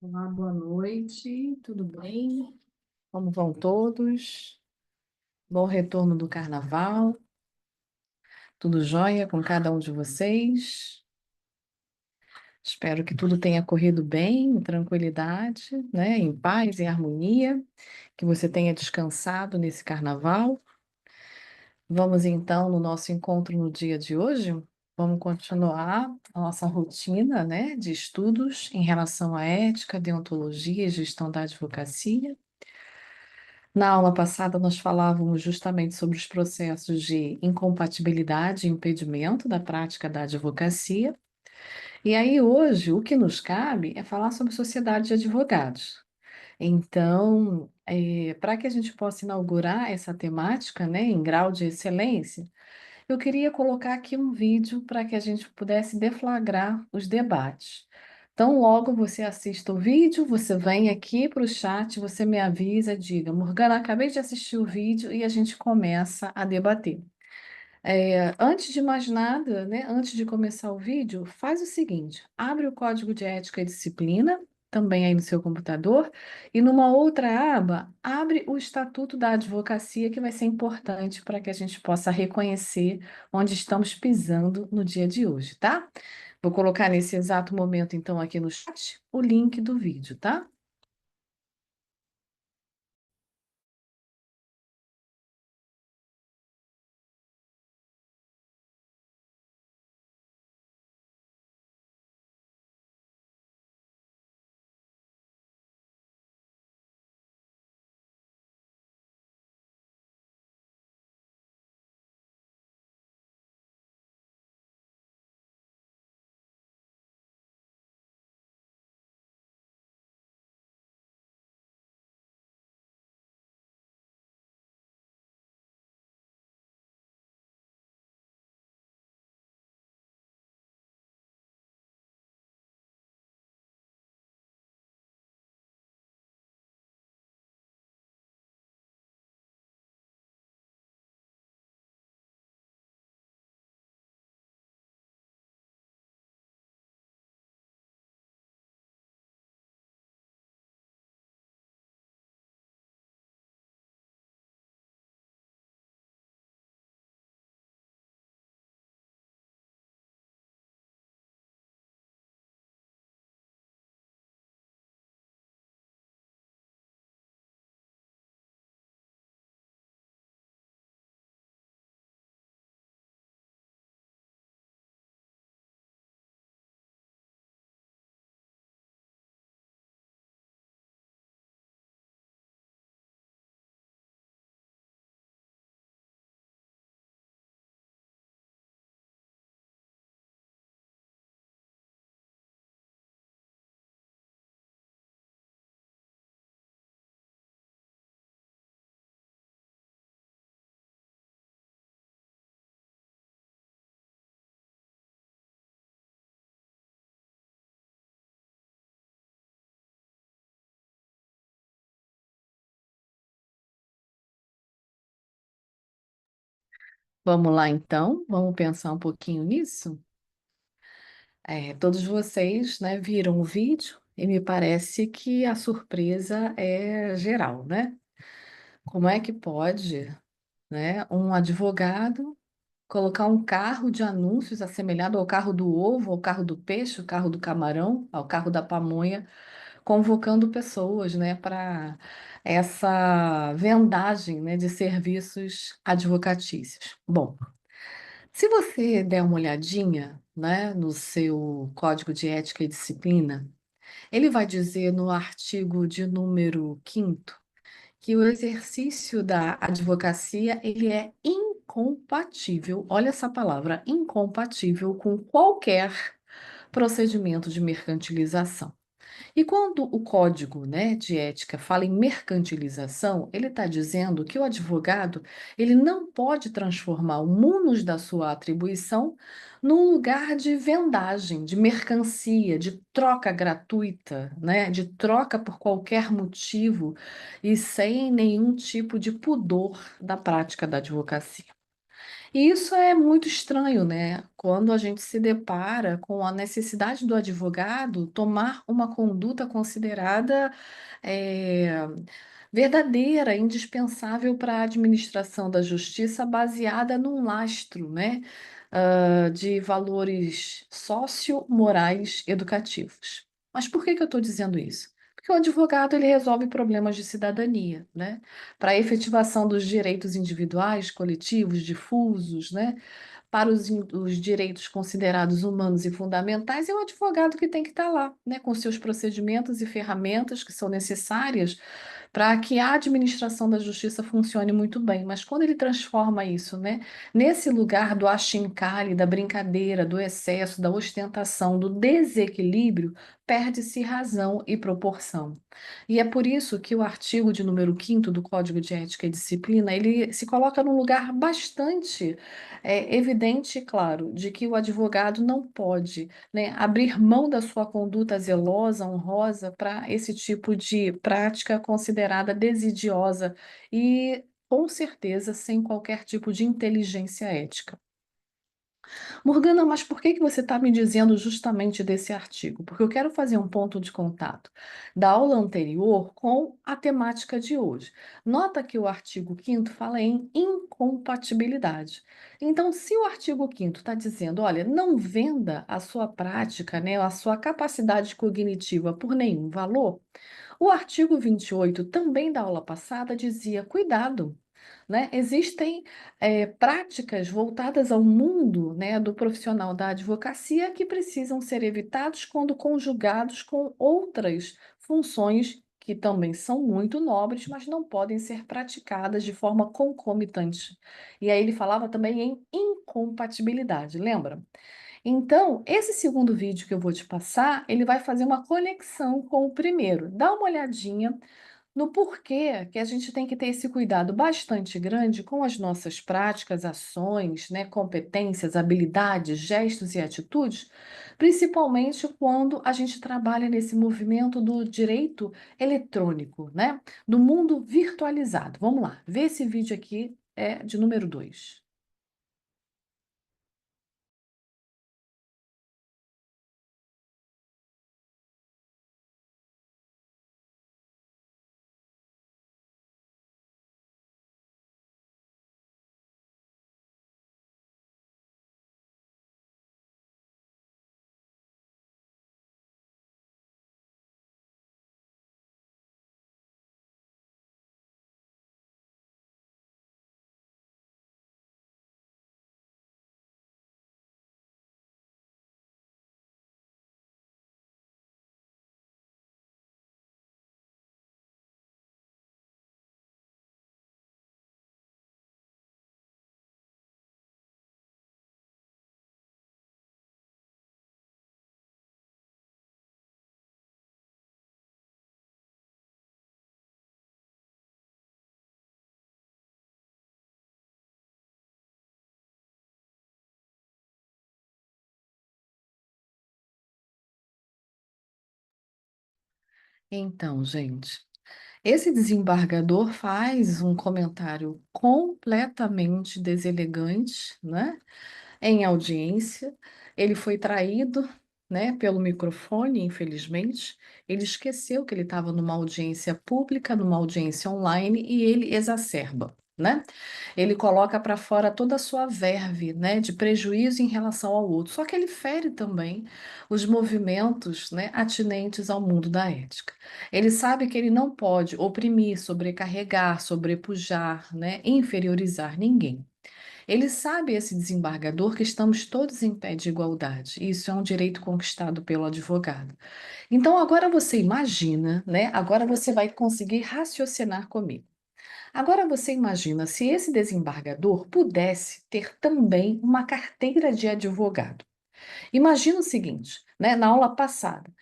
Olá, boa noite, tudo bem? Como vão todos? Bom retorno do carnaval, tudo jóia com cada um de vocês? Espero que tudo tenha corrido bem, em tranquilidade, né? Em paz e harmonia, que você tenha descansado nesse carnaval. Vamos então no nosso encontro no dia de hoje. Vamos continuar a nossa rotina, né, de estudos em relação à ética, deontologia e gestão da advocacia. Na aula passada, nós falávamos justamente sobre os processos de incompatibilidade e impedimento da prática da advocacia. E aí, hoje, o que nos cabe é falar sobre sociedade de advogados. Então, para que a gente possa inaugurar essa temática, né, em grau de excelência, eu queria colocar aqui um vídeo para que a gente pudesse deflagrar os debates. Então, logo você assista o vídeo, você vem aqui para o chat, você me avisa, diga, Morgana, acabei de assistir o vídeo e a gente começa a debater. Antes de mais nada, né, antes de começar o vídeo, faz o seguinte: abre o Código de Ética e Disciplina, também aí no seu computador, e numa outra aba, abre o Estatuto da Advocacia, que vai ser importante para que a gente possa reconhecer onde estamos pisando no dia de hoje, tá? Vou colocar nesse exato momento, então, aqui no chat, o link do vídeo, tá? Vamos lá, então, vamos pensar um pouquinho nisso? Todos vocês, né, viram o vídeo e me parece que a surpresa é geral, né? Como é que pode, né, um advogado colocar um carro de anúncios assemelhado ao carro do ovo, ao carro do peixe, ao carro do camarão, ao carro da pamonha, convocando pessoas, né, para essa vendagem, né, de serviços advocatícios? Bom, se você der uma olhadinha, né, no seu Código de Ética e Disciplina, ele vai dizer no artigo de número 5º que o exercício da advocacia ele é incompatível, olha essa palavra, incompatível com qualquer procedimento de mercantilização. E quando o código, né, de ética fala em mercantilização, ele está dizendo que o advogado ele não pode transformar o munus da sua atribuição num lugar de vendagem, de mercancia, de troca gratuita, né, de troca por qualquer motivo e sem nenhum tipo de pudor da prática da advocacia. E isso é muito estranho, né? Quando a gente se depara com a necessidade do advogado tomar uma conduta considerada eh, verdadeira, indispensável para a administração da justiça, baseada num lastro, né? De valores sociomorais educativos. Mas por que que eu estou dizendo isso? Porque o advogado ele resolve problemas de cidadania, né? Para a efetivação dos direitos individuais, coletivos, difusos, né? Para os direitos considerados humanos e fundamentais, é o advogado que tem que estar lá, né? Com seus procedimentos e ferramentas que são necessárias para que a administração da justiça funcione muito bem. Mas quando ele transforma isso, né, nesse lugar do achincalhe, da brincadeira, do excesso, da ostentação, do desequilíbrio, perde-se razão e proporção. E é por isso que o artigo de número 5º do Código de Ética e Disciplina, ele se coloca num lugar bastante evidente e claro, de que o advogado não pode, né, abrir mão da sua conduta zelosa, honrosa, para esse tipo de prática considerada desidiosa e, com certeza, sem qualquer tipo de inteligência ética. Morgana, mas por que que você está me dizendo justamente desse artigo? Porque eu quero fazer um ponto de contato da aula anterior com a temática de hoje. Nota que o artigo 5º fala em incompatibilidade. Então, se o artigo 5º está dizendo, olha, não venda a sua prática, né, a sua capacidade cognitiva por nenhum valor, o artigo 28 também da aula passada dizia, cuidado, né? Existem práticas voltadas ao mundo, né, do profissional da advocacia que precisam ser evitados quando conjugados com outras funções que também são muito nobres, mas não podem ser praticadas de forma concomitante. E aí ele falava também em incompatibilidade, lembra? Então, esse segundo vídeo que eu vou te passar, ele vai fazer uma conexão com o primeiro. Dá uma olhadinha no porquê que a gente tem que ter esse cuidado bastante grande com as nossas práticas, ações, né, competências, habilidades, gestos e atitudes, principalmente quando a gente trabalha nesse movimento do direito eletrônico, né, do mundo virtualizado. Vamos lá, vê esse vídeo aqui, é de número 2. Então, gente, esse desembargador faz um comentário completamente deselegante, né? Em audiência. Ele foi traído, né, pelo microfone, infelizmente. Ele esqueceu que ele estava numa audiência pública, numa audiência online, e ele exacerba, né? Ele coloca para fora toda a sua verve, né, de prejuízo em relação ao outro. Só que ele fere também os movimentos, né, atinentes ao mundo da ética. Ele sabe que ele não pode oprimir, sobrecarregar, sobrepujar, né, inferiorizar ninguém. Ele sabe, esse desembargador, que estamos todos em pé de igualdade. Isso é um direito conquistado pelo advogado. Então, agora você imagina, né? Agora você vai conseguir raciocinar comigo. Agora você imagina se esse desembargador pudesse ter também uma carteira de advogado. Imagina o seguinte, né, na aula passada,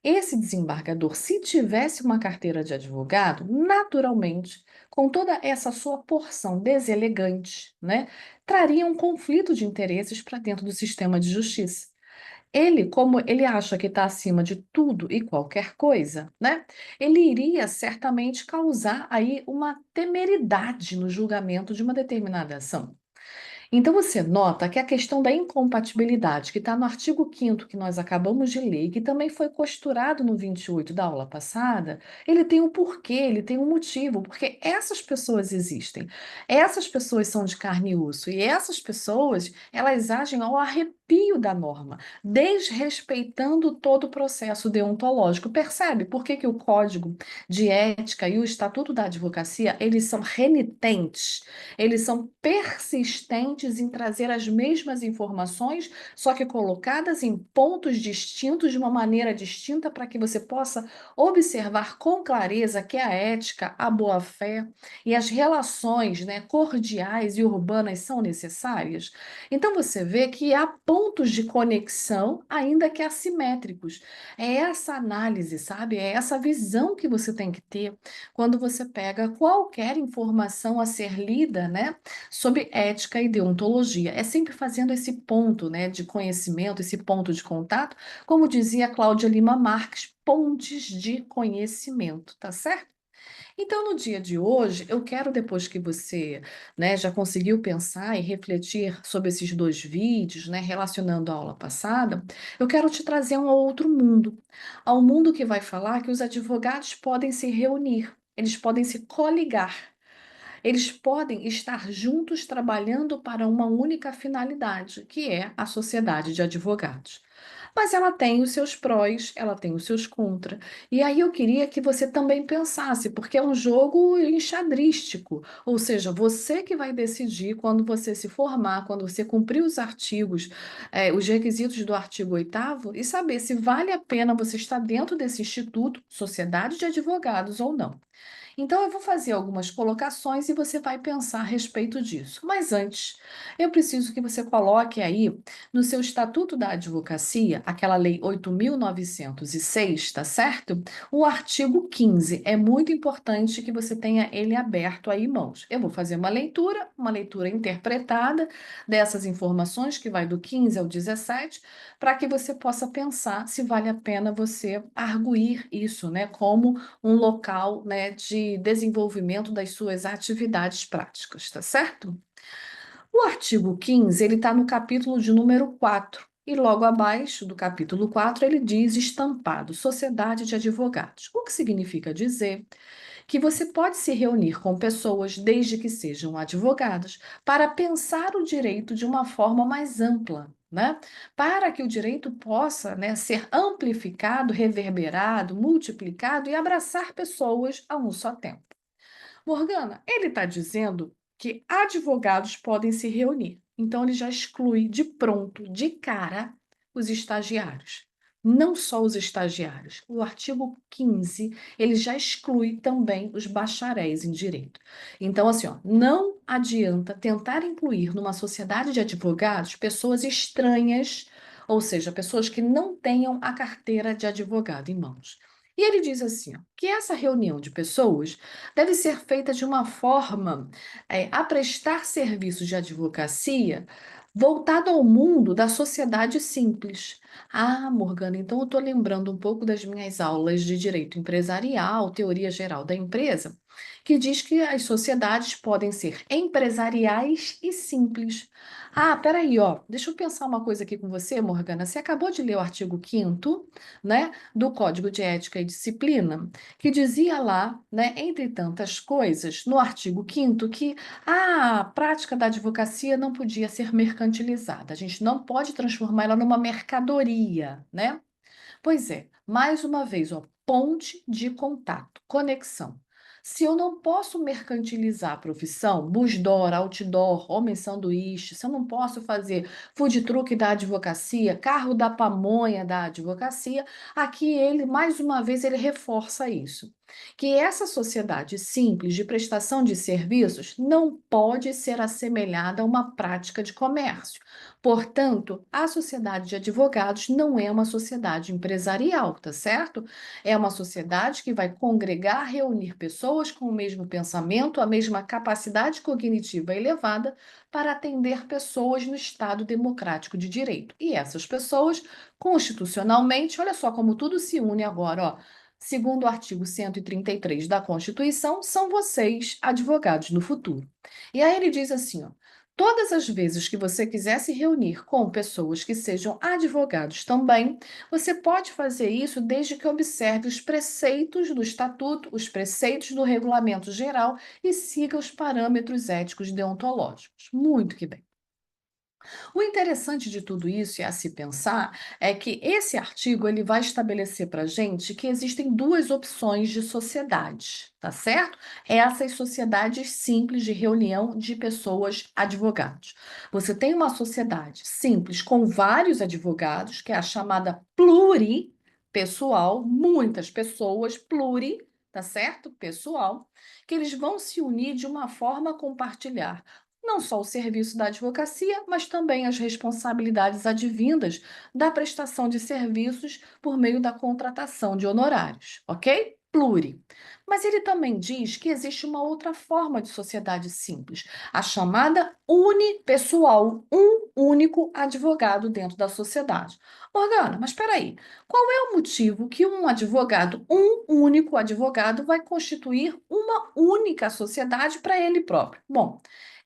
esse desembargador, se tivesse uma carteira de advogado, naturalmente, com toda essa sua porção deselegante, né, traria um conflito de interesses para dentro do sistema de justiça. Ele, como ele acha que está acima de tudo e qualquer coisa, né? Ele iria certamente causar aí uma temeridade no julgamento de uma determinada ação. Então, você nota que a questão da incompatibilidade, que está no artigo 5º que nós acabamos de ler, e que também foi costurado no 28 da aula passada, ele tem um porquê, ele tem um motivo, porque essas pessoas existem. Essas pessoas são de carne e osso, e essas pessoas, elas agem ao arrepio da norma, desrespeitando todo o processo deontológico. Percebe por que que o Código de Ética e o Estatuto da Advocacia, eles são renitentes? Eles são persistentes em trazer as mesmas informações, só que colocadas em pontos distintos, de uma maneira distinta, para que você possa observar com clareza que a ética, a boa-fé e as relações, né, cordiais e urbanas são necessárias. Então você vê que há pontos de conexão, ainda que assimétricos. É essa análise, sabe? É essa visão que você tem que ter quando você pega qualquer informação a ser lida, né, sobre ética e deontologia. É sempre fazendo esse ponto, né, de conhecimento, esse ponto de contato, como dizia Cláudia Lima Marques, pontes de conhecimento, tá certo? Então, no dia de hoje, eu quero, depois que você, né, já conseguiu pensar e refletir sobre esses dois vídeos, né, relacionando a aula passada, eu quero te trazer um outro mundo, ao mundo que vai falar que os advogados podem se reunir, eles podem se coligar, eles podem estar juntos trabalhando para uma única finalidade, que é a sociedade de advogados. Mas ela tem os seus prós, ela tem os seus contra. E aí eu queria que você também pensasse, porque é um jogo enxadrístico, ou seja, você que vai decidir quando você se formar, quando você cumprir os artigos, os requisitos do artigo 8º, e saber se vale a pena você estar dentro desse instituto, sociedade de advogados ou não. Então, eu vou fazer algumas colocações e você vai pensar a respeito disso. Mas antes, eu preciso que você coloque aí no seu Estatuto da Advocacia, aquela Lei 8.906, tá certo? O artigo 15. É muito importante que você tenha ele aberto aí em mãos. Eu vou fazer uma leitura interpretada dessas informações, que vai do 15 ao 17, para que você possa pensar se vale a pena você arguir isso, né, como um local, né, de desenvolvimento das suas atividades práticas, tá certo? O artigo 15, ele está no capítulo de número 4. E logo abaixo do capítulo 4, ele diz estampado, Sociedade de Advogados. O que significa dizer que você pode se reunir com pessoas, desde que sejam advogadas, para pensar o direito de uma forma mais ampla, né? Para que o direito possa, né, ser amplificado, reverberado, multiplicado e abraçar pessoas a um só tempo. Morgana, ele está dizendo que advogados podem se reunir. Então, ele já exclui de pronto, de cara, os estagiários. Não só os estagiários. O artigo 15, ele já exclui também os bacharéis em direito. Então, assim, ó, não adianta tentar incluir numa sociedade de advogados pessoas estranhas, ou seja, pessoas que não tenham a carteira de advogado em mãos. E ele diz assim, ó, que essa reunião de pessoas deve ser feita de uma forma a prestar serviços de advocacia voltado ao mundo da sociedade simples. Ah, Morgana, então eu estou lembrando um pouco das minhas aulas de direito empresarial, teoria geral da empresa, que diz que as sociedades podem ser empresariais e simples. Ah, peraí, ó, deixa eu pensar uma coisa aqui com você, Morgana. Você acabou de ler o artigo 5º, né, do Código de Ética e Disciplina, que dizia lá, né, entre tantas coisas, no artigo 5º, que a prática da advocacia não podia ser mercantilizada. A gente não pode transformar ela numa mercadoria, né? Pois é, mais uma vez, ó, ponte de contato, conexão. Se eu não posso mercantilizar a profissão, busdoor, outdoor, homem sanduíche, se eu não posso fazer food truck da advocacia, carro da pamonha da advocacia, aqui ele, mais uma vez, ele reforça isso. Que essa sociedade simples de prestação de serviços não pode ser assemelhada a uma prática de comércio. Portanto, a sociedade de advogados não é uma sociedade empresarial, tá certo? É uma sociedade que vai congregar, reunir pessoas com o mesmo pensamento, a mesma capacidade cognitiva elevada para atender pessoas no Estado democrático de direito. E essas pessoas, constitucionalmente, olha só como tudo se une agora, ó. Segundo o artigo 133 da Constituição, são vocês, advogados no futuro. E aí ele diz assim, ó. Todas as vezes que você quiser se reunir com pessoas que sejam advogados também, você pode fazer isso desde que observe os preceitos do estatuto, os preceitos do regulamento geral e siga os parâmetros éticos deontológicos. Muito que bem. O interessante de tudo isso e a se pensar é que esse artigo ele vai estabelecer para a gente que existem duas opções de sociedade, tá certo? Essas sociedades simples de reunião de pessoas advogados. Você tem uma sociedade simples com vários advogados, que é a chamada pluripessoal, muitas pessoas, tá certo? Pessoal, que eles vão se unir de uma forma a compartilhar não só o serviço da advocacia, mas também as responsabilidades advindas da prestação de serviços por meio da contratação de honorários, ok? Pluri. Mas ele também diz que existe uma outra forma de sociedade simples, a chamada unipessoal, um único advogado dentro da sociedade. Morgana, mas espera aí, qual é o motivo que um advogado, um único advogado, vai constituir uma única sociedade para ele próprio? Bom,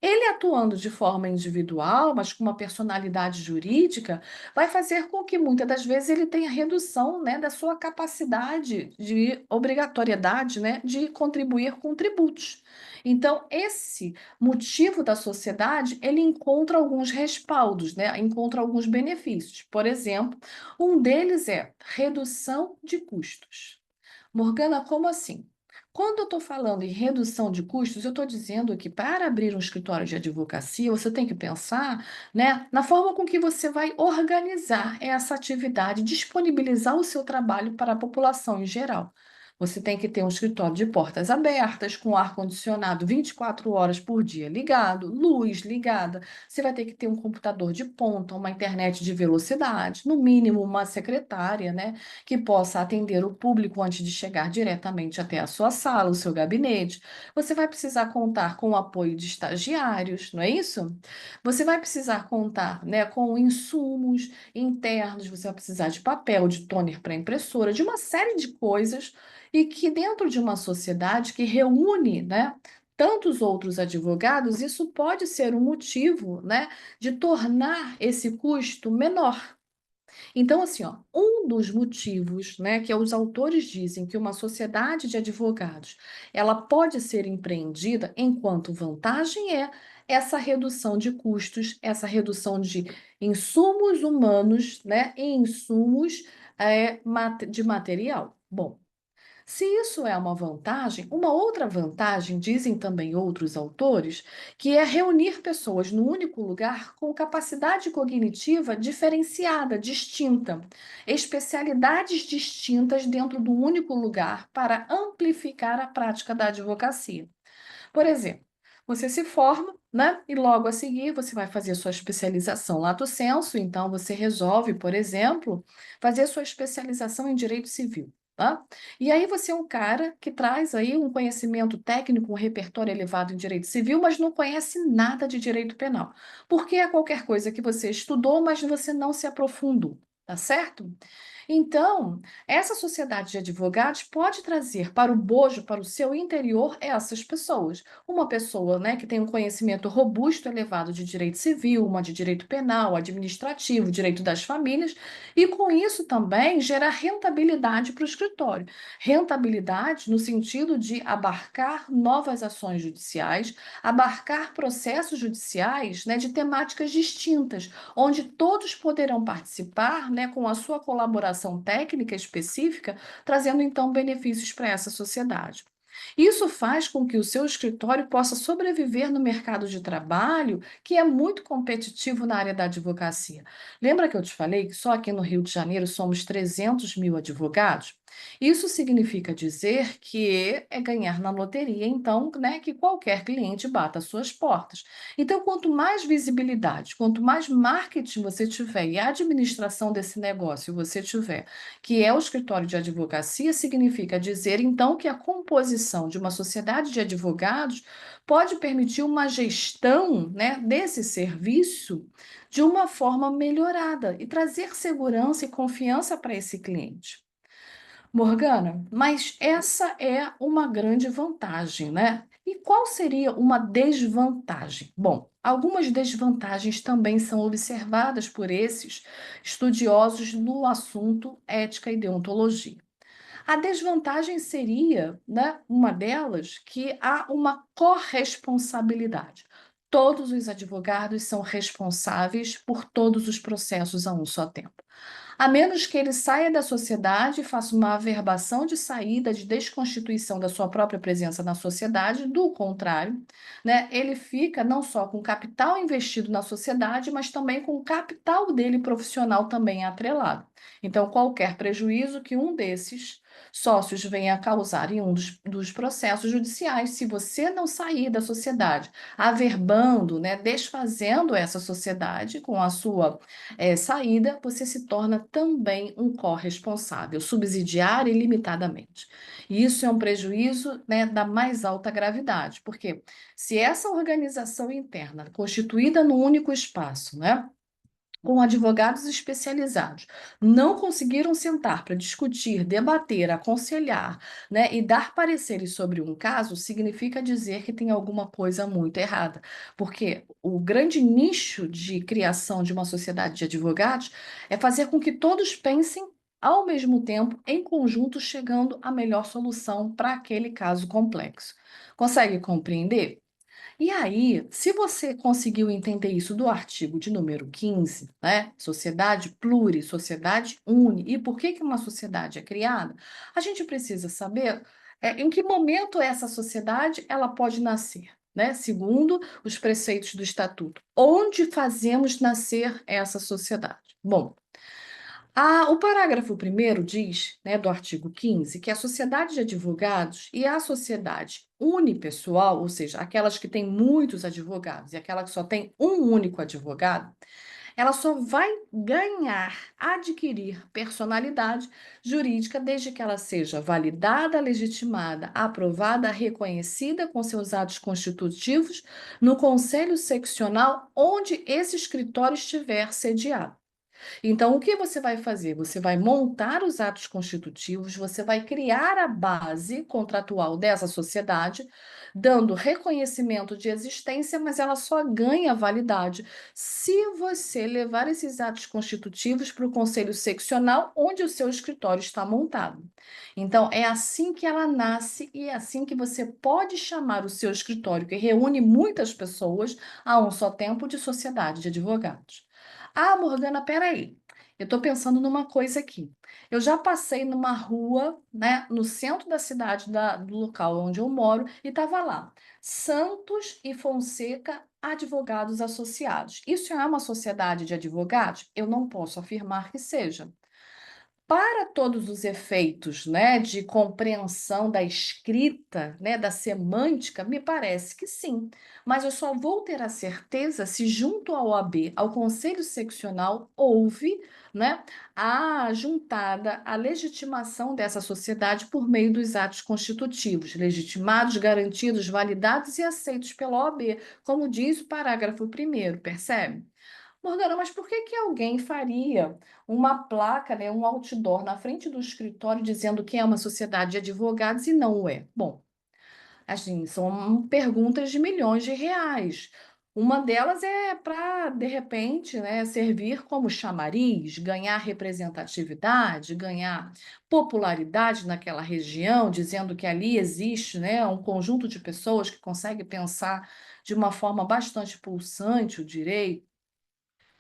ele atuando de forma individual, mas com uma personalidade jurídica, vai fazer com que muitas das vezes ele tenha redução, né, da sua capacidade de obrigatoriedade, né, de contribuir com tributos. Então, esse motivo da sociedade, ele encontra alguns respaldos, né, encontra alguns benefícios. Por exemplo, um deles é redução de custos. Morgana, como assim? Quando eu estou falando em redução de custos, eu estou dizendo que para abrir um escritório de advocacia, você tem que pensar, né, na forma com que você vai organizar essa atividade, disponibilizar o seu trabalho para a população em geral. Você tem que ter um escritório de portas abertas, com ar-condicionado 24 horas por dia ligado, luz ligada. Você vai ter que ter um computador de ponta, uma internet de velocidade, no mínimo uma secretária, né? Que possa atender o público antes de chegar diretamente até a sua sala, o seu gabinete. Você vai precisar contar com o apoio de estagiários, não é isso? Você vai precisar contar, né, com insumos internos, você vai precisar de papel, de toner para impressora, de uma série de coisas e que dentro de uma sociedade que reúne, né, tantos outros advogados, isso pode ser um motivo, né, de tornar esse custo menor. Então, assim, ó, um dos motivos, né, que os autores dizem que uma sociedade de advogados, ela pode ser empreendida enquanto vantagem é essa redução de custos, essa redução de insumos humanos, né, e insumos de material. Bom, se isso é uma vantagem, uma outra vantagem, dizem também outros autores, que é reunir pessoas no único lugar com capacidade cognitiva diferenciada, distinta, especialidades distintas dentro do único lugar para amplificar a prática da advocacia. Por exemplo, você se forma, né? E logo a seguir você vai fazer sua especialização lato sensu, então você resolve, por exemplo, fazer sua especialização em direito civil. Tá? E aí você é um cara que traz aí um conhecimento técnico, um repertório elevado em direito civil, mas não conhece nada de direito penal. Porque é qualquer coisa que você estudou, mas você não se aprofundou, tá certo? Então, essa sociedade de advogados pode trazer para o bojo, para o seu interior, essas pessoas. Uma pessoa, né, que tem um conhecimento robusto, elevado de direito civil, uma de direito penal, administrativo, direito das famílias, e com isso também gerar rentabilidade para o escritório. Rentabilidade no sentido de abarcar novas ações judiciais, abarcar processos judiciais, né, de temáticas distintas onde todos poderão participar, né, com a sua colaboração técnica específica, trazendo então benefícios para essa sociedade. Isso faz com que o seu escritório possa sobreviver no mercado de trabalho, que é muito competitivo na área da advocacia. Lembra que eu te falei que só aqui no Rio de Janeiro somos 300 mil advogados? Isso significa dizer que é ganhar na loteria, então, né, que qualquer cliente bata às suas portas. Então, quanto mais visibilidade, quanto mais marketing você tiver e a administração desse negócio você tiver, que é o escritório de advocacia, significa dizer, então, que a composição de uma sociedade de advogados pode permitir uma gestão, né, desse serviço de uma forma melhorada e trazer segurança e confiança para esse cliente. Morgana, mas essa é uma grande vantagem, né? E qual seria uma desvantagem? Bom, algumas desvantagens também são observadas por esses estudiosos no assunto ética e deontologia. A desvantagem seria, né, uma delas, que há uma corresponsabilidade. Todos os advogados são responsáveis por todos os processos a um só tempo. A menos que ele saia da sociedade e faça uma averbação de saída, de desconstituição da sua própria presença na sociedade, do contrário, né, ele fica não só com capital investido na sociedade, mas também com o capital dele profissional também atrelado. Então, qualquer prejuízo que um desses sócios venha a causar em um dos processos judiciais, se você não sair da sociedade, averbando, né, desfazendo essa sociedade com a sua saída, você se torna também um corresponsável, subsidiário ilimitadamente. E isso é um prejuízo, né, da mais alta gravidade, porque se essa organização interna, constituída num único espaço, né, com advogados especializados, não conseguiram sentar para discutir, debater, aconselhar, né, e dar pareceres sobre um caso, significa dizer que tem alguma coisa muito errada. Porque o grande nicho de criação de uma sociedade de advogados é fazer com que todos pensem ao mesmo tempo, em conjunto, chegando à melhor solução para aquele caso complexo. Consegue compreender? E aí, se você conseguiu entender isso do artigo de número 15, né? Sociedade pluri, sociedade uni, e por que que uma sociedade é criada, a gente precisa saber em que momento essa sociedade ela pode nascer, né? Segundo os preceitos do estatuto. Onde fazemos nascer essa sociedade? Bom, o parágrafo primeiro diz, né, do artigo 15, que a sociedade de advogados e a sociedade unipessoal, ou seja, aquelas que têm muitos advogados e aquela que só tem um único advogado, ela só vai ganhar, adquirir personalidade jurídica desde que ela seja validada, legitimada, aprovada, reconhecida com seus atos constitutivos no conselho seccional onde esse escritório estiver sediado. Então, o que você vai fazer? Você vai montar os atos constitutivos, você vai criar a base contratual dessa sociedade, dando reconhecimento de existência, mas ela só ganha validade se você levar esses atos constitutivos para o conselho seccional, onde o seu escritório está montado. Então, é assim que ela nasce e é assim que você pode chamar o seu escritório, que reúne muitas pessoas a um só tempo, de sociedade de advogados. Morgana, peraí. Eu estou pensando numa coisa aqui. Eu já passei numa rua, né, no centro da cidade, do local onde eu moro, e estava lá: Santos e Fonseca Advogados Associados. Isso é uma sociedade de advogados? Eu não posso afirmar que seja. Para todos os efeitos, né, de compreensão da escrita, né, da semântica, me parece que sim. Mas eu só vou ter a certeza se junto ao OAB, ao Conselho Seccional, houve, né, a juntada, a legitimação dessa sociedade por meio dos atos constitutivos, legitimados, garantidos, validados e aceitos pela OAB, como diz o parágrafo primeiro, percebe? Morgana, mas por que que alguém faria uma placa, né, um outdoor na frente do escritório dizendo que é uma sociedade de advogados e não o é? Bom, assim, são perguntas de milhões de reais. Uma delas é para, de repente, né, servir como chamariz, ganhar representatividade, ganhar popularidade naquela região, dizendo que ali existe, né, um conjunto de pessoas que consegue pensar de uma forma bastante pulsante o direito.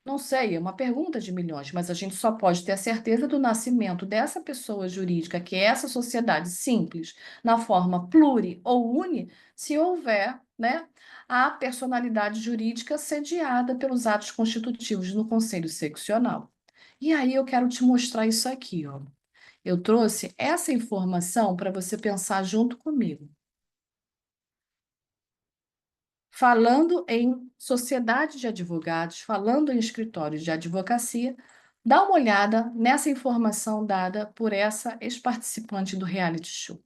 Não sei, é uma pergunta de milhões, mas a gente só pode ter a certeza do nascimento dessa pessoa jurídica, que é essa sociedade simples, na forma pluri ou uni, se houver, né, a personalidade jurídica sediada pelos atos constitutivos no Conselho Seccional. E aí eu quero te mostrar isso aqui, ó. Eu trouxe essa informação para você pensar junto comigo. Falando em sociedade de advogados, falando em escritórios de advocacia, dá uma olhada nessa informação dada por essa ex-participante do reality show.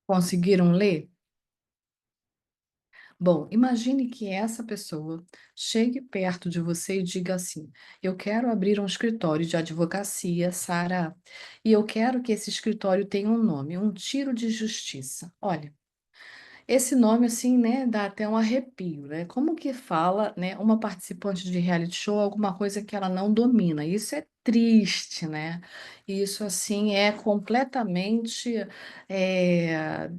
Conseguiram ler? Bom, imagine que essa pessoa chegue perto de você e diga assim: Eu quero abrir um escritório de advocacia, Sara, e eu quero que esse escritório tenha um nome, um tiro de justiça. Olha, esse nome, assim, né, dá até um arrepio, né? Como que fala, né, uma participante de reality show alguma coisa que ela não domina? Isso é triste, né? Isso, assim, é completamente. eh,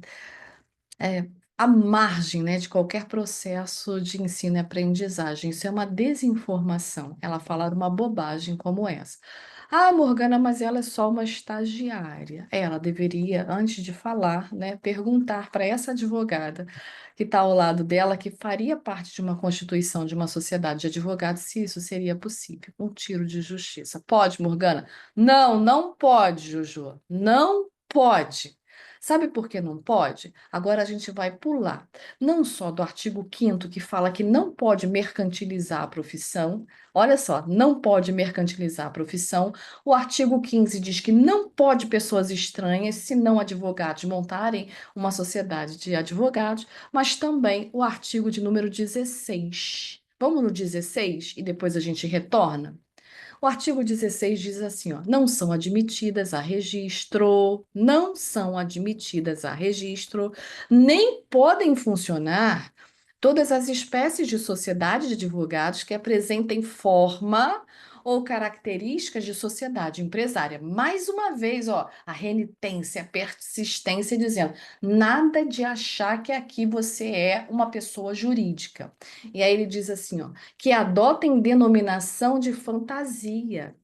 é, à margem, né, de qualquer processo de ensino e aprendizagem. Isso é uma desinformação. Ela falar uma bobagem como essa. Ah, Morgana, mas ela é só uma estagiária. Ela deveria, antes de falar, né, perguntar para essa advogada que está ao lado dela, que faria parte de uma constituição de uma sociedade de advogados, se isso seria possível. Um tiro de justiça. Pode, Morgana? Não, não pode, Jojo. Não pode. Sabe por que não pode? Agora a gente vai pular, não só do artigo 5º que fala que não pode mercantilizar a profissão, olha só, não pode mercantilizar a profissão, o artigo 15 diz que não pode pessoas estranhas, se não advogados, montarem uma sociedade de advogados, mas também o artigo de número 16. Vamos no 16 e depois a gente retorna? O artigo 16 diz assim, ó, não são admitidas a registro, nem podem funcionar todas as espécies de sociedade de advogados que apresentem forma ou características de sociedade empresária. Mais uma vez, ó, a renitência, a persistência dizendo, nada de achar que aqui você é uma pessoa jurídica. E aí ele diz assim, ó, que adotem denominação de fantasia,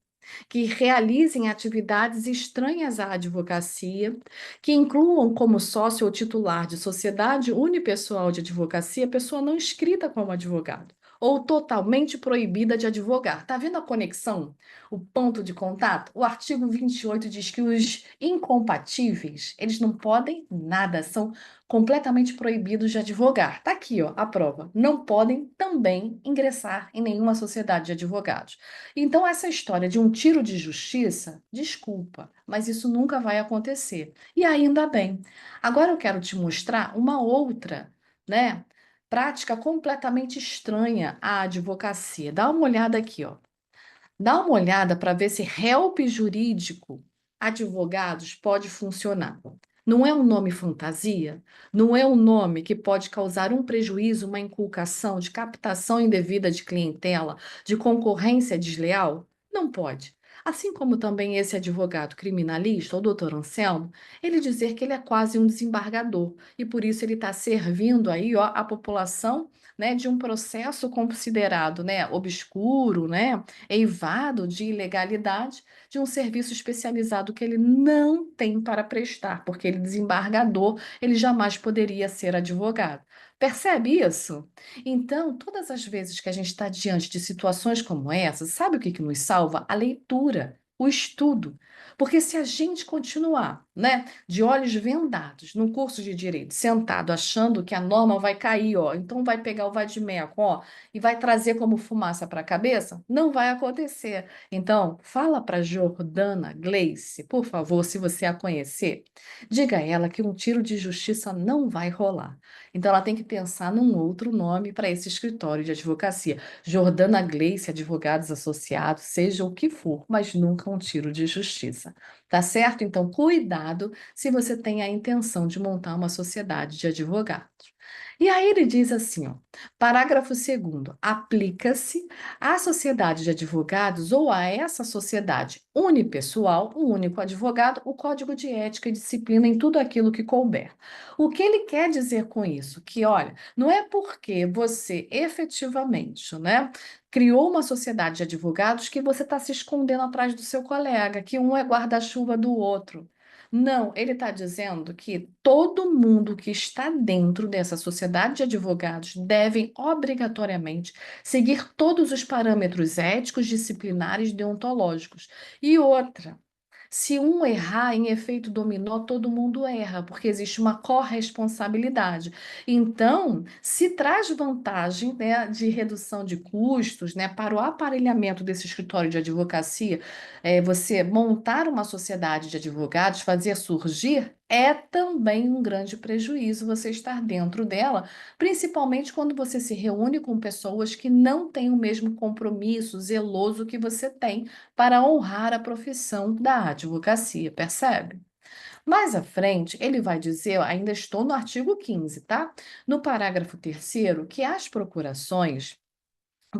que realizem atividades estranhas à advocacia, que incluam como sócio ou titular de sociedade unipessoal de advocacia pessoa não inscrita como advogado, ou totalmente proibida de advogar. Tá vendo a conexão? O ponto de contato? O artigo 28 diz que os incompatíveis, eles não podem nada, são completamente proibidos de advogar. Tá aqui, ó, a prova. Não podem também ingressar em nenhuma sociedade de advogados. Então, essa história de um tiro de justiça, desculpa, mas isso nunca vai acontecer. E ainda bem. Agora eu quero te mostrar uma outra, né, prática completamente estranha à advocacia. Dá uma olhada aqui, ó. Dá uma olhada para ver se help jurídico, advogados, pode funcionar. Não é um nome fantasia? Não é um nome que pode causar um prejuízo, uma inculcação de captação indevida de clientela, de concorrência desleal? Não pode. Assim como também esse advogado criminalista, o doutor Anselmo, ele dizer que ele é quase um desembargador e por isso ele está servindo aí, ó, a população, né, de um processo considerado, né, obscuro, né, eivado de ilegalidade de um serviço especializado que ele não tem para prestar, porque ele desembargador, ele jamais poderia ser advogado. Percebe isso? Então, todas as vezes que a gente está diante de situações como essa, sabe o que que nos salva? A leitura. O estudo. Porque se a gente continuar, né, de olhos vendados no curso de direito, sentado achando que a norma vai cair, ó, então vai pegar o vadimeco, ó, e vai trazer como fumaça para a cabeça? Não vai acontecer. Então, fala para Jordana Gleice, por favor, se você a conhecer, diga a ela que um tiro de justiça não vai rolar. Então, ela tem que pensar num outro nome para esse escritório de advocacia. Jordana Gleice, advogados associados, seja o que for, mas nunca um tiro de justiça. Tá certo? Então, cuidado se você tem a intenção de montar uma sociedade de advogados. E aí ele diz assim, ó, parágrafo 2º, aplica-se à sociedade de advogados ou a essa sociedade unipessoal, um único advogado, o código de ética e disciplina em tudo aquilo que couber. O que ele quer dizer com isso? Que, olha, não é porque você efetivamente, né, criou uma sociedade de advogados que você está se escondendo atrás do seu colega, que um é guarda-chuva do outro. Não, ele está dizendo que todo mundo que está dentro dessa sociedade de advogados devem obrigatoriamente seguir todos os parâmetros éticos, disciplinares, deontológicos. E outra, se um errar em efeito dominó, todo mundo erra, porque existe uma corresponsabilidade. Então, se traz vantagem, né, de redução de custos, né, para o aparelhamento desse escritório de advocacia, você montar uma sociedade de advogados, fazer surgir, é também um grande prejuízo você estar dentro dela, principalmente quando você se reúne com pessoas que não têm o mesmo compromisso zeloso que você tem para honrar a profissão da advocacia, percebe? Mais à frente, ele vai dizer, ainda estou no artigo 15, tá? No parágrafo terceiro, que as procurações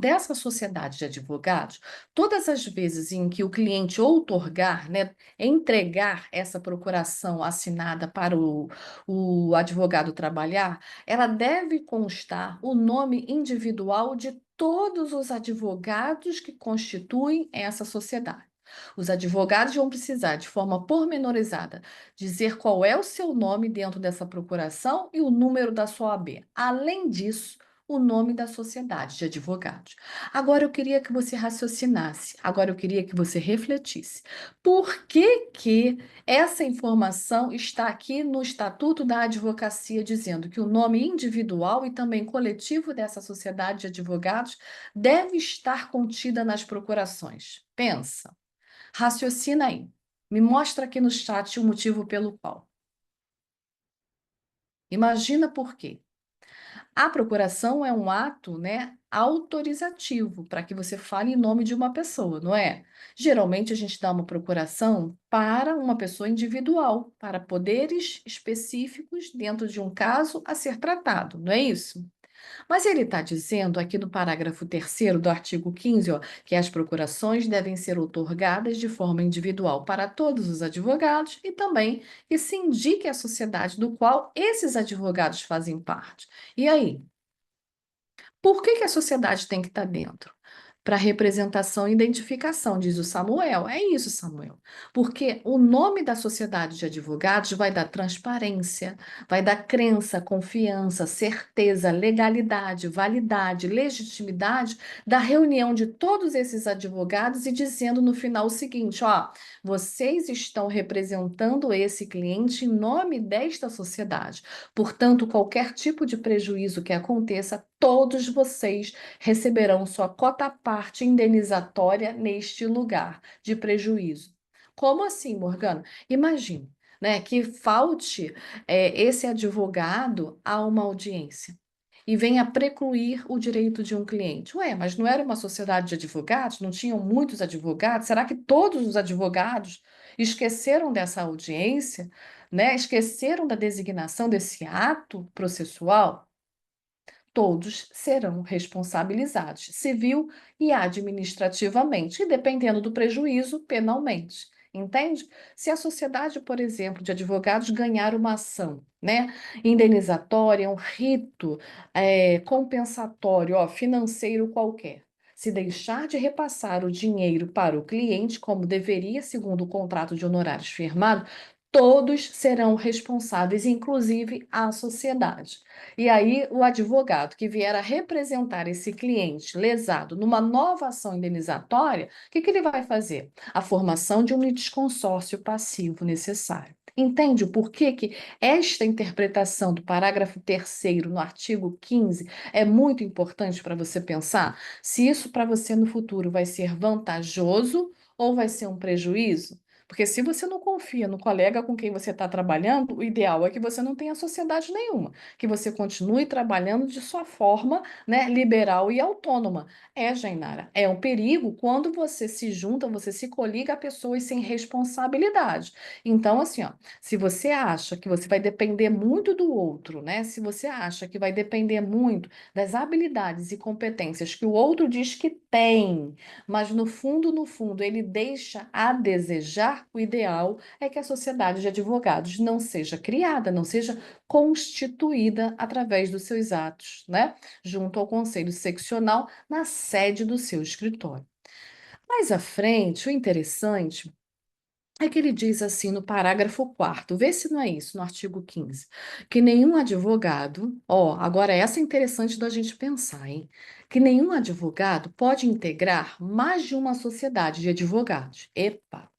dessa sociedade de advogados, todas as vezes em que o cliente outorgar, né, entregar essa procuração assinada para o advogado trabalhar, ela deve constar o nome individual de todos os advogados que constituem essa sociedade. Os advogados vão precisar, de forma pormenorizada, dizer qual é o seu nome dentro dessa procuração e o número da sua OAB. Além disso, o nome da sociedade de advogados. Agora eu queria que você raciocinasse, agora eu queria que você refletisse. Por que que essa informação está aqui no Estatuto da Advocacia dizendo que o nome individual e também coletivo dessa sociedade de advogados deve estar contida nas procurações? Pensa, raciocina aí. Me mostra aqui no chat o motivo pelo qual. Imagina por quê. A procuração é um ato, né, autorizativo para que você fale em nome de uma pessoa, não é? Geralmente a gente dá uma procuração para uma pessoa individual, para poderes específicos dentro de um caso a ser tratado, não é isso? Mas ele está dizendo aqui no parágrafo terceiro do artigo 15, ó, que as procurações devem ser outorgadas de forma individual para todos os advogados e também que se indique a sociedade do qual esses advogados fazem parte. E aí? Por que que a sociedade tem que estar dentro? Para representação e identificação, diz o Samuel. É isso, Samuel. Porque o nome da sociedade de advogados vai dar transparência, vai dar crença, confiança, certeza, legalidade, validade, legitimidade da reunião de todos esses advogados e dizendo no final o seguinte: ó, vocês estão representando esse cliente em nome desta sociedade. Portanto, qualquer tipo de prejuízo que aconteça, todos vocês receberão sua cota à parte indenizatória neste lugar de prejuízo. Como assim, Morgana? Imagine, né, que falte esse advogado a uma audiência e venha precluir o direito de um cliente. Ué, mas não era uma sociedade de advogados? Não tinham muitos advogados? Será que todos os advogados esqueceram dessa audiência, né? Esqueceram da designação desse ato processual? Todos serão responsabilizados, civil e administrativamente, e dependendo do prejuízo, penalmente. Entende? Se a sociedade, por exemplo, de advogados ganhar uma ação, né, indenizatória, um rito compensatório, ó, financeiro qualquer, se deixar de repassar o dinheiro para o cliente, como deveria, segundo o contrato de honorários firmado, todos serão responsáveis, inclusive a sociedade. E aí, o advogado que vier a representar esse cliente lesado numa nova ação indenizatória, o que que ele vai fazer? A formação de um litisconsórcio passivo necessário. Entende o porquê que esta interpretação do parágrafo terceiro no artigo 15 é muito importante para você pensar se isso para você no futuro vai ser vantajoso ou vai ser um prejuízo? Porque se você não confia no colega com quem você está trabalhando, o ideal é que você não tenha sociedade nenhuma, que você continue trabalhando de sua forma, né, liberal e autônoma. É, Jainara, é um perigo quando você se junta, você se coliga a pessoas sem responsabilidade. Então, assim, ó, se você acha que você vai depender muito do outro, né? Se você acha que vai depender muito das habilidades e competências que o outro diz que tem, mas no fundo, ele deixa a desejar, o ideal é que a sociedade de advogados não seja criada, não seja constituída através dos seus atos, né? Junto ao conselho seccional, na sede do seu escritório. Mais à frente, o interessante é que ele diz assim no parágrafo quarto, vê se não é isso, no artigo 15, que nenhum advogado, ó, agora essa é interessante da gente pensar, hein? Que nenhum advogado pode integrar mais de uma sociedade de advogados. Epa!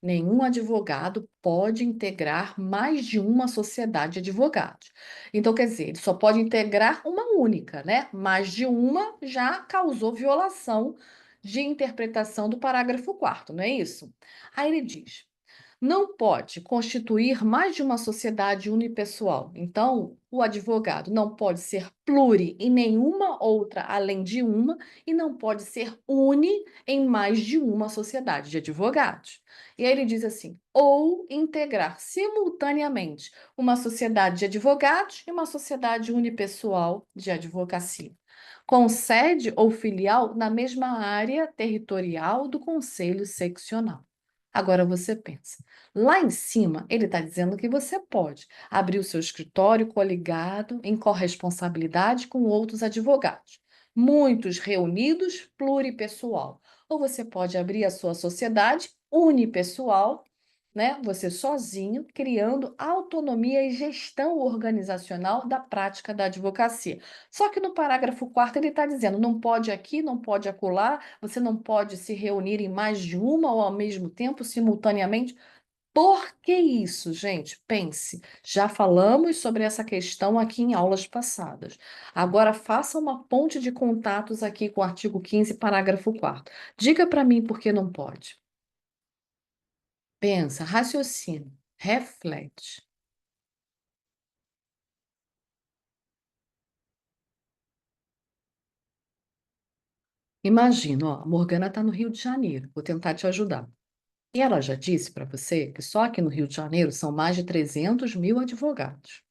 Nenhum advogado pode integrar mais de uma sociedade de advogados. Então, quer dizer, ele só pode integrar uma única, né? Mais de uma já causou violação de interpretação do parágrafo quarto, não é isso? Aí ele diz. Não pode constituir mais de uma sociedade unipessoal. Então, o advogado não pode ser pluri em nenhuma outra além de uma e não pode ser uni em mais de uma sociedade de advogados. E aí ele diz assim: ou integrar simultaneamente uma sociedade de advogados e uma sociedade unipessoal de advocacia, com sede ou filial na mesma área territorial do conselho seccional. Agora você pensa. Lá em cima, ele está dizendo que você pode abrir o seu escritório coligado em corresponsabilidade com outros advogados, muitos reunidos pluripessoal. Ou você pode abrir a sua sociedade unipessoal, né? Você sozinho, criando autonomia e gestão organizacional da prática da advocacia. Só que no parágrafo 4 ele está dizendo, não pode aqui, não pode acolá, você não pode se reunir em mais de uma ou ao mesmo tempo, simultaneamente. Por que isso, gente? Pense, já falamos sobre essa questão aqui em aulas passadas. Agora faça uma ponte de contatos aqui com o artigo 15, parágrafo 4. Diga para mim por que não pode. Pensa, raciocina, reflete. Imagina, ó, a Morgana está no Rio de Janeiro, vou tentar te ajudar. E ela já disse para você que só aqui no Rio de Janeiro são mais de 300 mil advogados.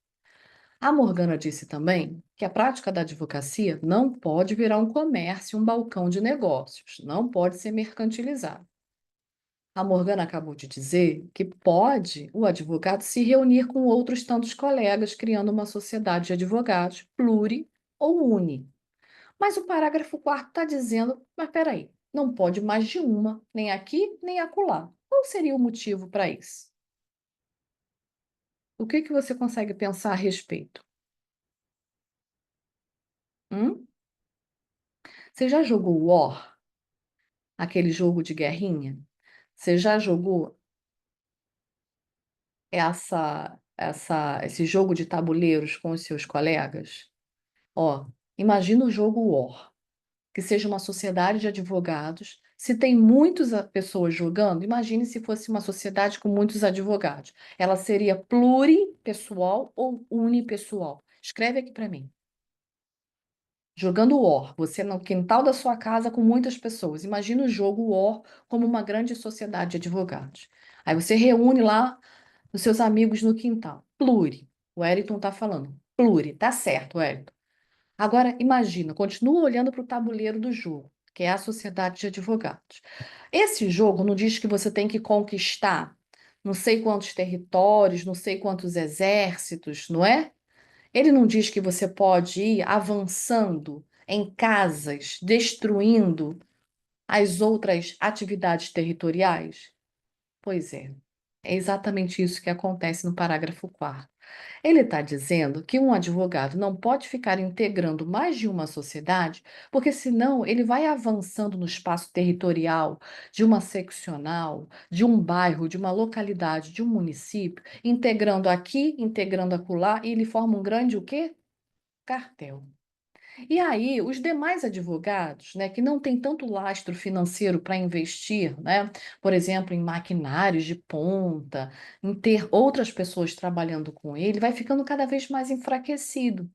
A Morgana disse também que a prática da advocacia não pode virar um comércio, um balcão de negócios, não pode ser mercantilizado. A Morgana acabou de dizer que pode o advogado se reunir com outros tantos colegas, criando uma sociedade de advogados, pluri ou uni. Mas o parágrafo 4 está dizendo, mas peraí, não pode mais de uma, nem aqui, nem acolá. Qual seria o motivo para isso? O que que você consegue pensar a respeito? Hum? Você já jogou War, aquele jogo de guerrinha? Você já jogou esse jogo de tabuleiros com os seus colegas? Ó, imagina o jogo War, que seja uma sociedade de advogados. Se tem muitas pessoas jogando, imagine se fosse uma sociedade com muitos advogados. Ela seria pluripessoal ou unipessoal? Escreve aqui para mim. Jogando War, você no quintal da sua casa com muitas pessoas. Imagina o jogo War como uma grande sociedade de advogados. Aí você reúne lá os seus amigos no quintal. Pluri. O Wellington está falando. Pluri. Tá certo, Wellington. Agora, imagina, continua olhando para o tabuleiro do jogo, que é a sociedade de advogados. Esse jogo não diz que você tem que conquistar não sei quantos territórios, não sei quantos exércitos, não é? Ele não diz que você pode ir avançando em casas, destruindo as outras atividades territoriais? Pois é. É exatamente isso que acontece no parágrafo 4. Ele está dizendo que um advogado não pode ficar integrando mais de uma sociedade, porque senão ele vai avançando no espaço territorial de uma seccional, de um bairro, de uma localidade, de um município, integrando aqui, integrando acolá, e ele forma um grande o quê? Cartel. E aí, os demais advogados, né, que não têm tanto lastro financeiro para investir, né, por exemplo, em maquinários de ponta, em ter outras pessoas trabalhando com ele, vai ficando cada vez mais enfraquecido.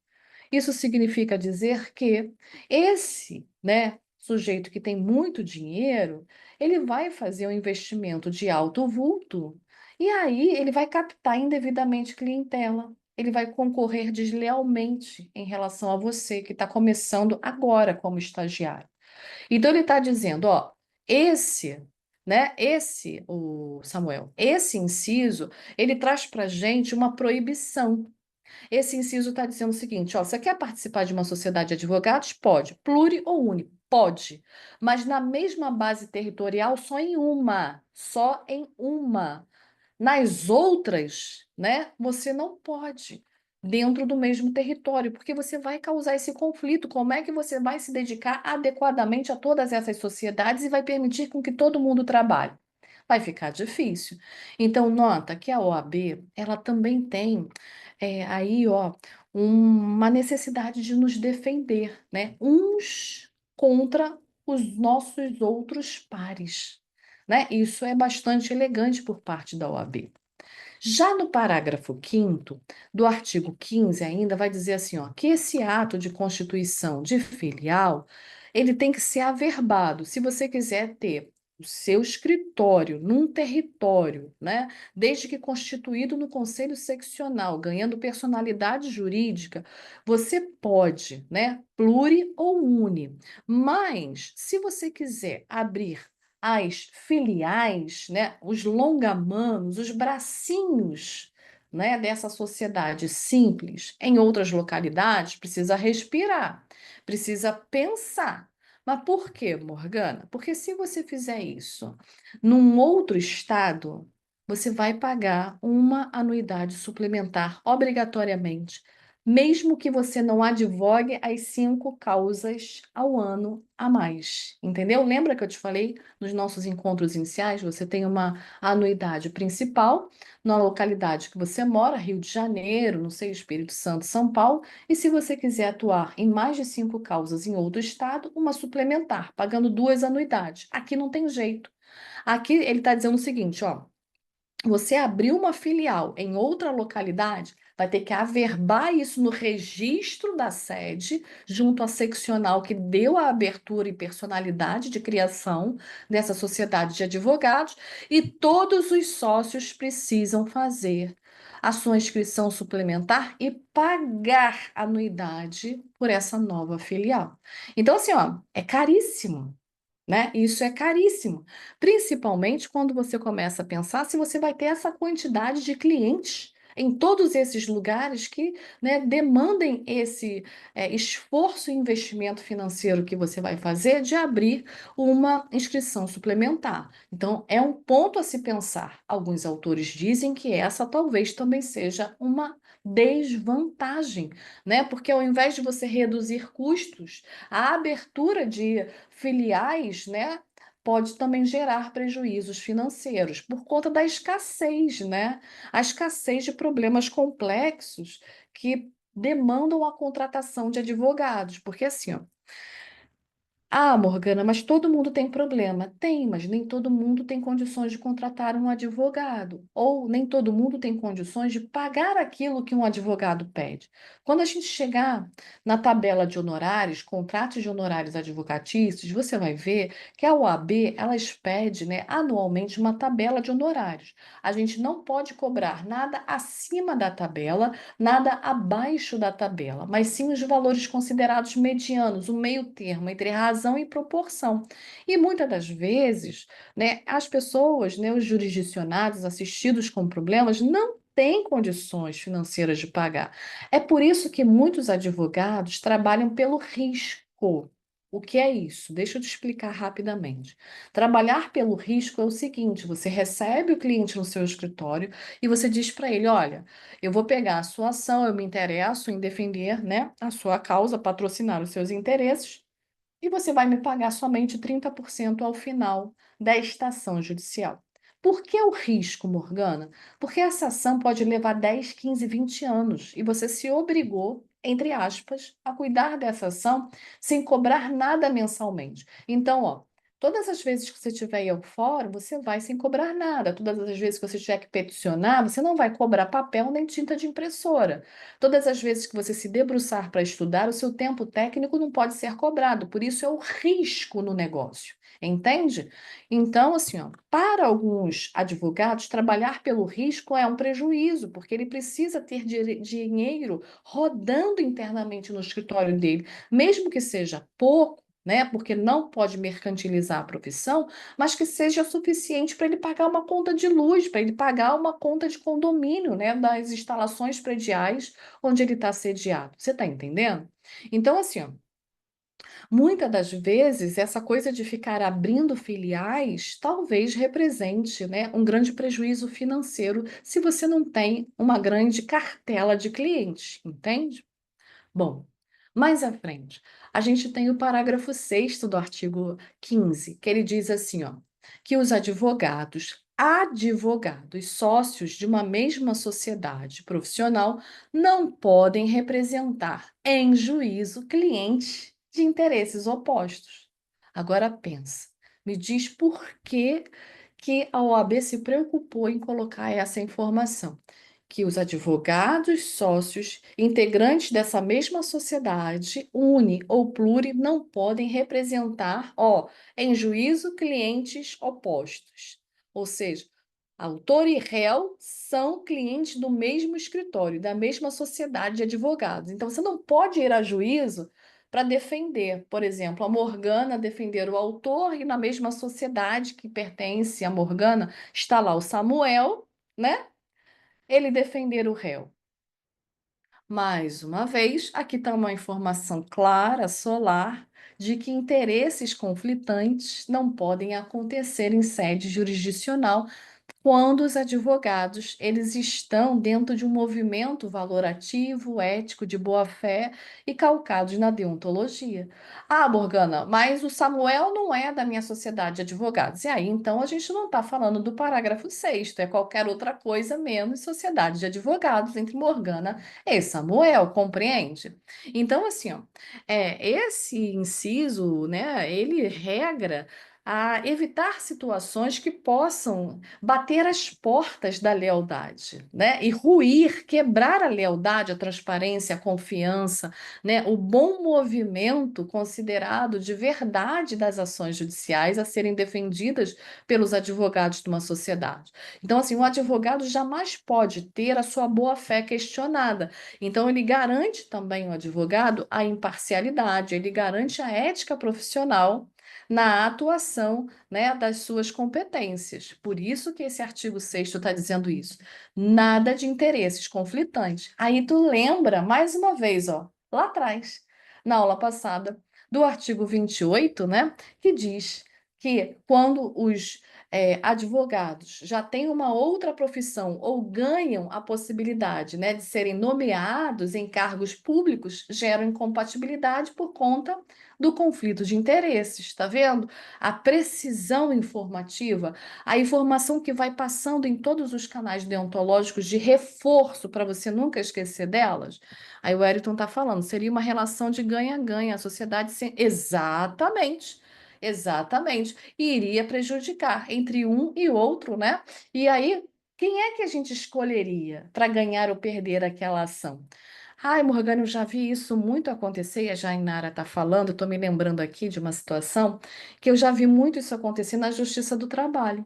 Isso significa dizer que esse, né, sujeito que tem muito dinheiro, ele vai fazer um investimento de alto vulto e aí ele vai captar indevidamente clientela. Ele vai concorrer deslealmente em relação a você que está começando agora como estagiário. Então ele está dizendo, ó, o Samuel, esse inciso, ele traz para gente uma proibição. Esse inciso está dizendo o seguinte, ó, você quer participar de uma sociedade de advogados? Pode. Pluri ou uni? Pode. Mas na mesma base territorial, só em uma. Nas outras, né, você não pode dentro do mesmo território, porque você vai causar esse conflito. Como é que você vai se dedicar adequadamente a todas essas sociedades e vai permitir com que todo mundo trabalhe? Vai ficar difícil. Então, nota que a OAB, ela também tem aí, ó, uma necessidade de nos defender, né? Uns contra os nossos outros pares. né? Isso é bastante elegante por parte da OAB. Já no parágrafo 5º do artigo 15 ainda vai dizer assim, ó, que esse ato de constituição de filial, ele tem que ser averbado. Se você quiser ter o seu escritório num território, né, desde que constituído no conselho seccional, ganhando personalidade jurídica, você pode, né, pluri ou uni. Mas se você quiser abrir as filiais, né, os longamanos, os bracinhos, né, dessa sociedade simples em outras localidades, precisa respirar, precisa pensar. Mas por quê, Morgana? Porque se você fizer isso num outro estado, você vai pagar uma anuidade suplementar obrigatoriamente, mesmo que você não advogue as 5 causas ao ano a mais. Entendeu? Lembra que eu te falei nos nossos encontros iniciais? Você tem uma anuidade principal na localidade que você mora, Rio de Janeiro, não sei, Espírito Santo, São Paulo, e se você quiser atuar em mais de 5 causas em outro estado, uma suplementar, pagando 2 anuidades. Aqui não tem jeito. Aqui ele está dizendo o seguinte, ó. Você abriu uma filial em outra localidade, vai ter que averbar isso no registro da sede, junto à seccional que deu a abertura e personalidade de criação dessa sociedade de advogados, e todos os sócios precisam fazer a sua inscrição suplementar e pagar anuidade por essa nova filial. Então, assim, ó, é caríssimo, né? Isso é caríssimo, principalmente quando você começa a pensar se você vai ter essa quantidade de clientes em todos esses lugares que, né, demandem esse esforço e investimento financeiro que você vai fazer de abrir uma inscrição suplementar. Então, é um ponto a se pensar. Alguns autores dizem que essa talvez também seja uma desvantagem, né? Porque ao invés de você reduzir custos, a abertura de filiais, né, pode também gerar prejuízos financeiros por conta da escassez, né? A escassez de problemas complexos que demandam a contratação de advogados, porque assim, ó, ah, Morgana, mas todo mundo tem problema. Tem, mas nem todo mundo tem condições de contratar um advogado. Ou nem todo mundo tem condições de pagar aquilo que um advogado pede. Quando a gente chegar na tabela de honorários, contratos de honorários advocatícios, você vai ver que a OAB, ela expede, né, anualmente uma tabela de honorários. A gente não pode cobrar nada acima da tabela, nada abaixo da tabela, mas sim os valores considerados medianos, o meio termo entre razão e proporção. E muitas das vezes, né, as pessoas, né, os jurisdicionados assistidos com problemas, não têm condições financeiras de pagar. É por isso que muitos advogados trabalham pelo risco. O que é isso? Deixa eu te explicar rapidamente. Trabalhar pelo risco é o seguinte: você recebe o cliente no seu escritório e você diz para ele: olha, eu vou pegar a sua ação, eu me interesso em defender, né, a sua causa, patrocinar os seus interesses, e você vai me pagar somente 30% ao final da estação judicial. Por que o risco, Morgana? Porque essa ação pode levar 10, 15, 20 anos e você se obrigou, entre aspas, a cuidar dessa ação sem cobrar nada mensalmente. Então, ó, todas as vezes que você tiver ir ao fórum, você vai sem cobrar nada. Todas as vezes que você tiver que peticionar, você não vai cobrar papel nem tinta de impressora. Todas as vezes que você se debruçar para estudar, o seu tempo técnico não pode ser cobrado, por isso é o risco no negócio, entende? Então, assim, ó, para alguns advogados, trabalhar pelo risco é um prejuízo, porque ele precisa ter dinheiro rodando internamente no escritório dele, mesmo que seja pouco, né? Porque não pode mercantilizar a profissão, mas que seja suficiente para ele pagar uma conta de luz, para ele pagar uma conta de condomínio, né? Das instalações prediais onde ele está sediado. Você está entendendo? Então, assim, ó, muitas das vezes essa coisa de ficar abrindo filiais talvez represente, né, um grande prejuízo financeiro se você não tem uma grande cartela de clientes, entende? Bom, mais à frente, a gente tem o parágrafo 6º do artigo 15, que ele diz assim, ó, que os advogados sócios de uma mesma sociedade profissional não podem representar em juízo clientes de interesses opostos. Agora pensa, me diz por que que a OAB se preocupou em colocar essa informação, que os advogados sócios, integrantes dessa mesma sociedade, uni ou pluri, não podem representar, ó, em juízo, clientes opostos. Ou seja, autor e réu são clientes do mesmo escritório, da mesma sociedade de advogados. Então, você não pode ir a juízo para defender, por exemplo, a Morgana defender o autor e na mesma sociedade que pertence à Morgana está lá o Samuel, né? Ele defender o réu. Mais uma vez, aqui está uma informação clara, solar, de que interesses conflitantes não podem acontecer em sede jurisdicional quando os advogados eles estão dentro de um movimento valorativo, ético, de boa-fé e calcados na deontologia. Ah, Morgana, mas o Samuel não é da minha sociedade de advogados. E aí, então, a gente não está falando do parágrafo 6º, é qualquer outra coisa menos sociedade de advogados entre Morgana e Samuel, compreende? Então, assim, ó, esse inciso, né, ele regra a evitar situações que possam bater as portas da lealdade, né? E ruir, quebrar a lealdade, a transparência, a confiança, né? O bom movimento considerado de verdade das ações judiciais a serem defendidas pelos advogados de uma sociedade. Então, assim, o advogado jamais pode ter a sua boa-fé questionada. Então, ele garante também o advogado a imparcialidade, ele garante a ética profissional na atuação, né, das suas competências. Por isso que esse artigo 6º está dizendo isso. Nada de interesses conflitantes. Aí tu lembra, mais uma vez, ó, lá atrás, na aula passada, do artigo 28, né, que diz que quando os advogados já têm uma outra profissão ou ganham a possibilidade, né, de serem nomeados em cargos públicos, geram incompatibilidade por conta do conflito de interesses, tá vendo? A precisão informativa, a informação que vai passando em todos os canais deontológicos de reforço para você nunca esquecer delas. Aí o Wellington tá falando, seria uma relação de ganha-ganha, a sociedade sem... Exatamente. Exatamente. E iria prejudicar entre um e outro, né? E aí, quem é que a gente escolheria para ganhar ou perder aquela ação? Ai, Morgana, eu já vi isso muito acontecer, e a Jainara está falando, estou me lembrando aqui de uma situação que eu já vi muito isso acontecer na Justiça do Trabalho,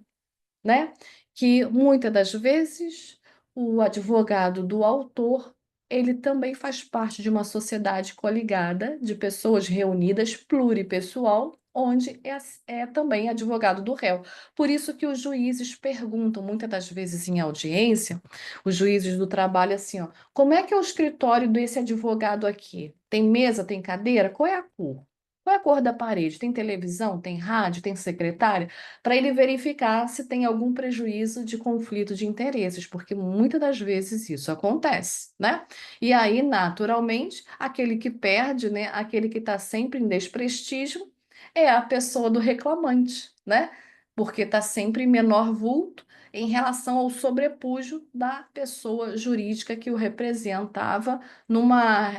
né? Que muitas das vezes o advogado do autor, ele também faz parte de uma sociedade coligada de pessoas reunidas, pluripessoal, onde é também advogado do réu. Por isso que os juízes perguntam, muitas das vezes em audiência, os juízes do trabalho assim, ó, como é que é o escritório desse advogado aqui? Tem mesa, tem cadeira? Qual é a cor? Qual é a cor da parede? Tem televisão? Tem rádio? Tem secretária? Para ele verificar se tem algum prejuízo de conflito de interesses, porque muitas das vezes isso acontece, né? E aí, naturalmente, aquele que perde, né, aquele que está sempre em desprestígio, é a pessoa do reclamante, né? Porque está sempre em menor vulto em relação ao sobrepujo da pessoa jurídica que o representava numa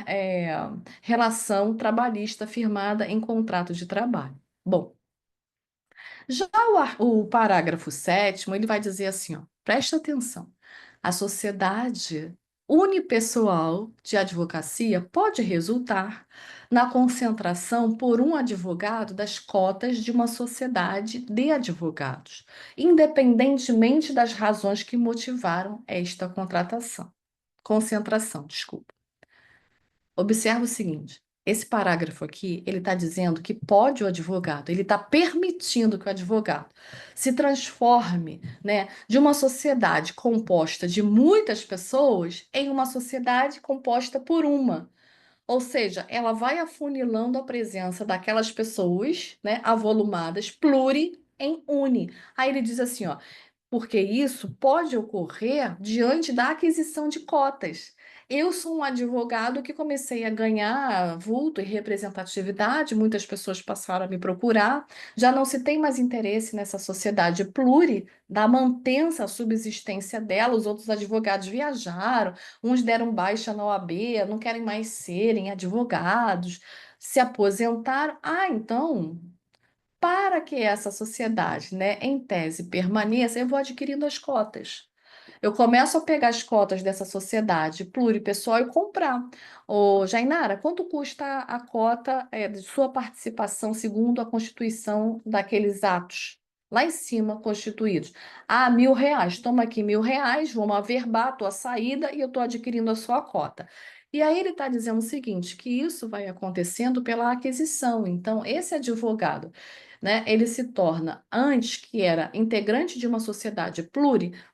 relação trabalhista firmada em contrato de trabalho. Bom, já o parágrafo 7º, ele vai dizer assim, ó, presta atenção. A sociedade unipessoal de advocacia pode resultar na concentração por um advogado das cotas de uma sociedade de advogados, independentemente das razões que motivaram esta concentração, desculpa. Observa o seguinte, esse parágrafo aqui, ele está dizendo que pode o advogado, ele está permitindo que o advogado se transforme, né, de uma sociedade composta de muitas pessoas em uma sociedade composta por uma. Ou seja, ela vai afunilando a presença daquelas pessoas, né, avolumadas, pluri em uni. Aí ele diz assim, ó, porque isso pode ocorrer diante da aquisição de cotas. Eu sou um advogado que comecei a ganhar vulto e representatividade, muitas pessoas passaram a me procurar, já não se tem mais interesse nessa sociedade pluri, da mantença, a subsistência dela, os outros advogados viajaram, uns deram baixa na OAB, não querem mais serem advogados, se aposentaram. Ah, então para que essa sociedade, né, em tese, permaneça, eu vou adquirindo as cotas. Eu começo a pegar as cotas dessa sociedade pluripessoal e comprar. Ô, Jainara, quanto custa a cota, de sua participação segundo a Constituição daqueles atos? Lá em cima, constituídos. Ah, R$ 1.000. Toma aqui R$ 1.000, vamos averbar a tua saída e eu estou adquirindo a sua cota. E aí ele está dizendo o seguinte, que isso vai acontecendo pela aquisição. Então, esse advogado, né, ele se torna, antes que era integrante de uma sociedade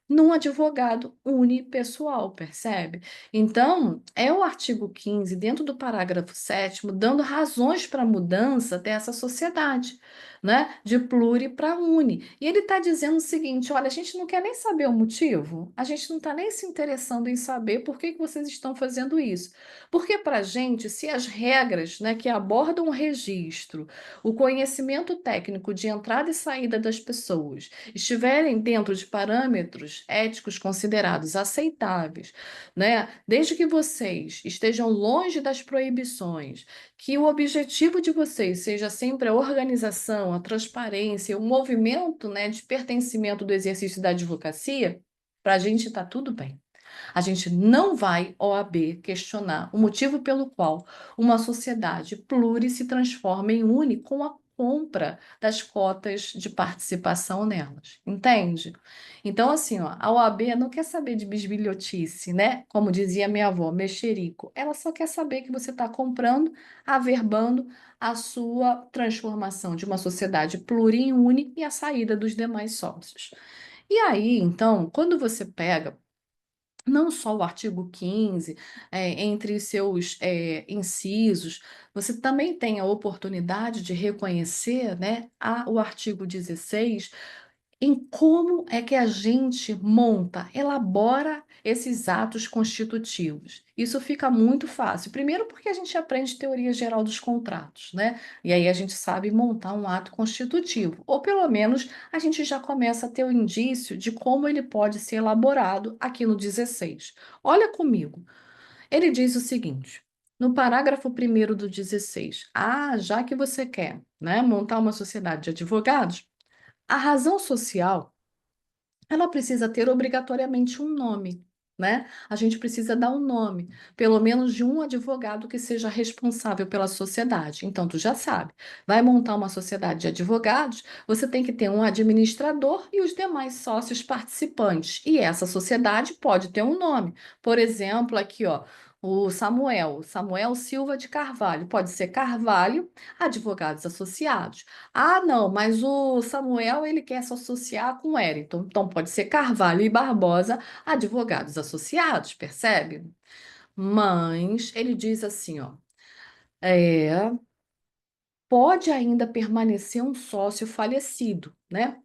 num advogado unipessoal, percebe? Então, é o artigo 15 dentro do parágrafo 7º, dando razões para a mudança dessa sociedade, né? De pluri para uni. E ele está dizendo o seguinte: olha, a gente não quer nem saber o motivo, a gente não está nem se interessando em saber por que que vocês estão fazendo isso. Porque, para a gente, se as regras, né, que abordam o registro, o conhecimento técnico de entrada e saída das pessoas, estiverem dentro de parâmetros éticos considerados aceitáveis, né? Desde que vocês estejam longe das proibições, que o objetivo de vocês seja sempre a organização, a transparência, o movimento, né, de pertencimento do exercício da advocacia, para a gente está tudo bem. A gente não vai, OAB, questionar o motivo pelo qual uma sociedade pluri se transforma em uni com a compra das cotas de participação nelas, entende? Então, assim, ó, a OAB não quer saber de bisbilhotice, né? Como dizia minha avó, mexerico. Ela só quer saber que você está comprando, averbando a sua transformação de uma sociedade pluri em uni e a saída dos demais sócios. E aí, então, quando você pega não só o artigo 15, entre os seus incisos, você também tem a oportunidade de reconhecer, né, o artigo 16 em como é que a gente monta, elabora esses atos constitutivos. Isso fica muito fácil. Primeiro, porque a gente aprende teoria geral dos contratos, né? E aí a gente sabe montar um ato constitutivo. Ou pelo menos a gente já começa a ter o indício de como ele pode ser elaborado aqui no 16. Olha comigo. Ele diz o seguinte. No parágrafo 1º do 16, já que você quer, né, montar uma sociedade de advogados, a razão social, ela precisa ter obrigatoriamente um nome, né? A gente precisa dar um nome, pelo menos de um advogado que seja responsável pela sociedade. Então, tu já sabe, vai montar uma sociedade de advogados, você tem que ter um administrador e os demais sócios participantes. E essa sociedade pode ter um nome. Por exemplo, aqui, ó, o Samuel Silva de Carvalho, pode ser Carvalho Advogados Associados. Ah, não, mas o Samuel ele quer se associar com o Wellington. Então pode ser Carvalho e Barbosa, advogados associados, percebe? Mas ele diz assim, ó, é, pode ainda permanecer um sócio falecido, né?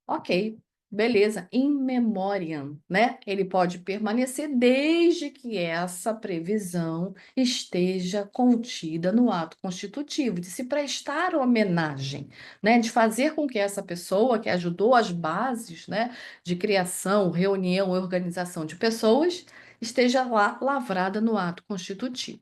Ok, beleza, in memoriam, né? Ele pode permanecer desde que essa previsão esteja contida no ato constitutivo, de se prestar homenagem, né? De fazer com que essa pessoa que ajudou as bases, né, de criação, reunião e organização de pessoas esteja lá lavrada no ato constitutivo.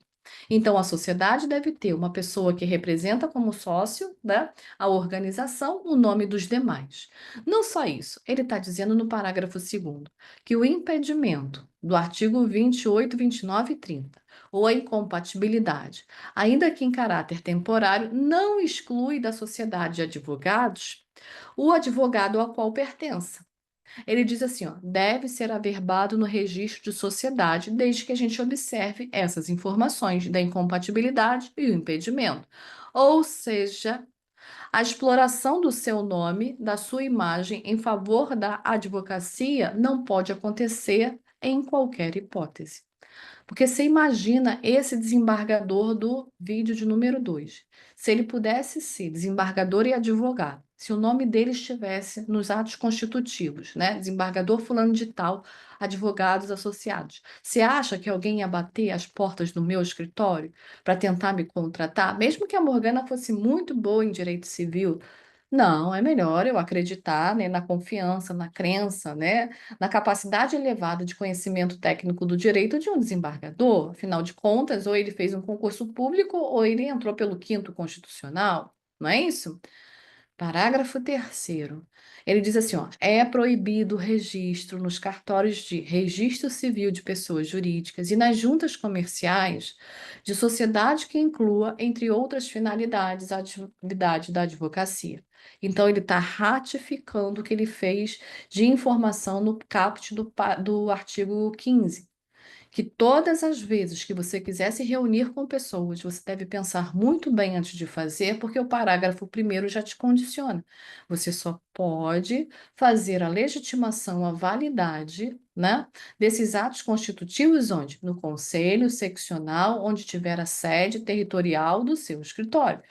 Então, a sociedade deve ter uma pessoa que representa como sócio, né, a organização, o nome dos demais. Não só isso, ele está dizendo no parágrafo 2º que o impedimento do artigo 28, 29 e 30, ou a incompatibilidade, ainda que em caráter temporário, não exclui da sociedade de advogados o advogado ao qual pertença. Ele diz assim, ó, deve ser averbado no registro de sociedade, desde que a gente observe essas informações da incompatibilidade e o impedimento. Ou seja, a exploração do seu nome, da sua imagem em favor da advocacia não pode acontecer em qualquer hipótese. Porque você imagina esse desembargador do vídeo de número 2, se ele pudesse ser desembargador e advogado, se o nome dele estivesse nos atos constitutivos, né? Desembargador fulano de tal, advogados associados. Você acha que alguém ia bater as portas do meu escritório para tentar me contratar? Mesmo que a Morgana fosse muito boa em direito civil, não, é melhor eu acreditar, né, na confiança, na crença, né, na capacidade elevada de conhecimento técnico do direito de um desembargador. Afinal de contas, ou ele fez um concurso público ou ele entrou pelo quinto constitucional, não é isso? Parágrafo terceiro. Ele diz assim, ó, é proibido o registro nos cartórios de registro civil de pessoas jurídicas e nas juntas comerciais de sociedade que inclua, entre outras finalidades, a atividade da advocacia. Então, ele está ratificando o que ele fez de informação no caput do artigo 15, que todas as vezes que você quiser se reunir com pessoas, você deve pensar muito bem antes de fazer, porque o parágrafo primeiro já te condiciona. Você só pode fazer a legitimação, a validade, né, desses atos constitutivos onde? No conselho seccional, onde tiver a sede territorial do seu escritório.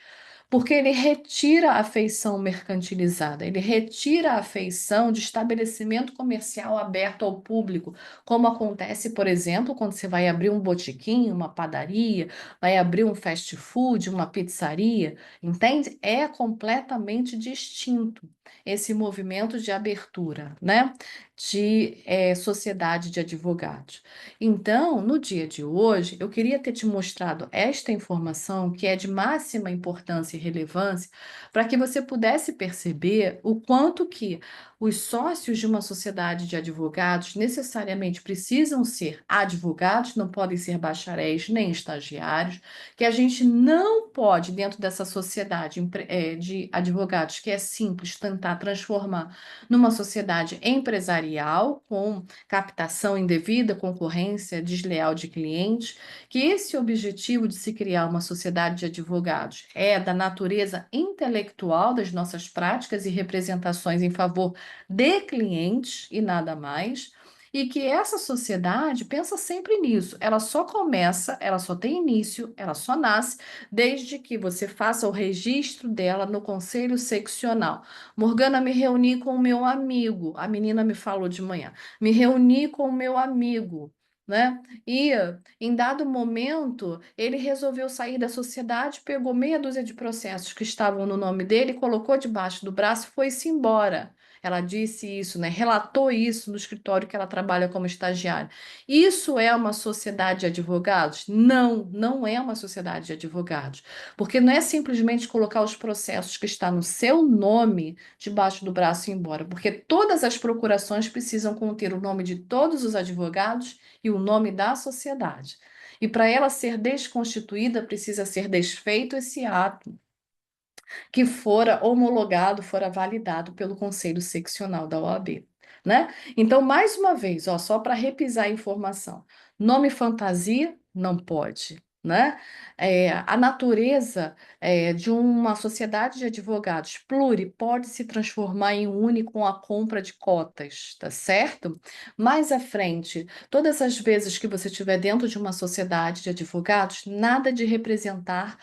Porque ele retira a feição mercantilizada, ele retira a feição de estabelecimento comercial aberto ao público, como acontece, por exemplo, quando você vai abrir um botequim, uma padaria, vai abrir um fast food, uma pizzaria, entende? É completamente distinto esse movimento de abertura, né? De sociedade de advogados. Então, no dia de hoje, eu queria ter te mostrado esta informação que é de máxima importância e relevância para que você pudesse perceber o quanto que os sócios de uma sociedade de advogados necessariamente precisam ser advogados, não podem ser bacharéis nem estagiários, que a gente não pode, dentro dessa sociedade de advogados, que é simples, tentar transformar numa sociedade empresarial com captação indevida, concorrência desleal de clientes, que esse objetivo de se criar uma sociedade de advogados é da natureza intelectual das nossas práticas e representações em favor de clientes e nada mais. E que essa sociedade pensa sempre nisso. Ela só começa, ela só tem início, ela só nasce desde que você faça o registro dela no conselho seccional. Morgana, me reuni com o meu amigo. A menina me falou de manhã. Me reuni com o meu amigo, né? E em dado momento, ele resolveu sair da sociedade, pegou meia dúzia de processos que estavam no nome dele, colocou debaixo do braço e foi-se embora. Ela disse isso, né? Relatou isso no escritório que ela trabalha como estagiária. Isso é uma sociedade de advogados? Não, não é uma sociedade de advogados. Porque não é simplesmente colocar os processos que está no seu nome debaixo do braço e ir embora, porque todas as procurações precisam conter o nome de todos os advogados e o nome da sociedade. E para ela ser desconstituída, precisa ser desfeito esse ato que fora homologado, fora validado pelo Conselho Seccional da OAB, né? Então, mais uma vez, ó, só para repisar a informação, nome fantasia não pode. Né? A natureza de uma sociedade de advogados pluri pode se transformar em único com a compra de cotas, tá certo? Mais à frente, todas as vezes que você estiver dentro de uma sociedade de advogados, nada de representar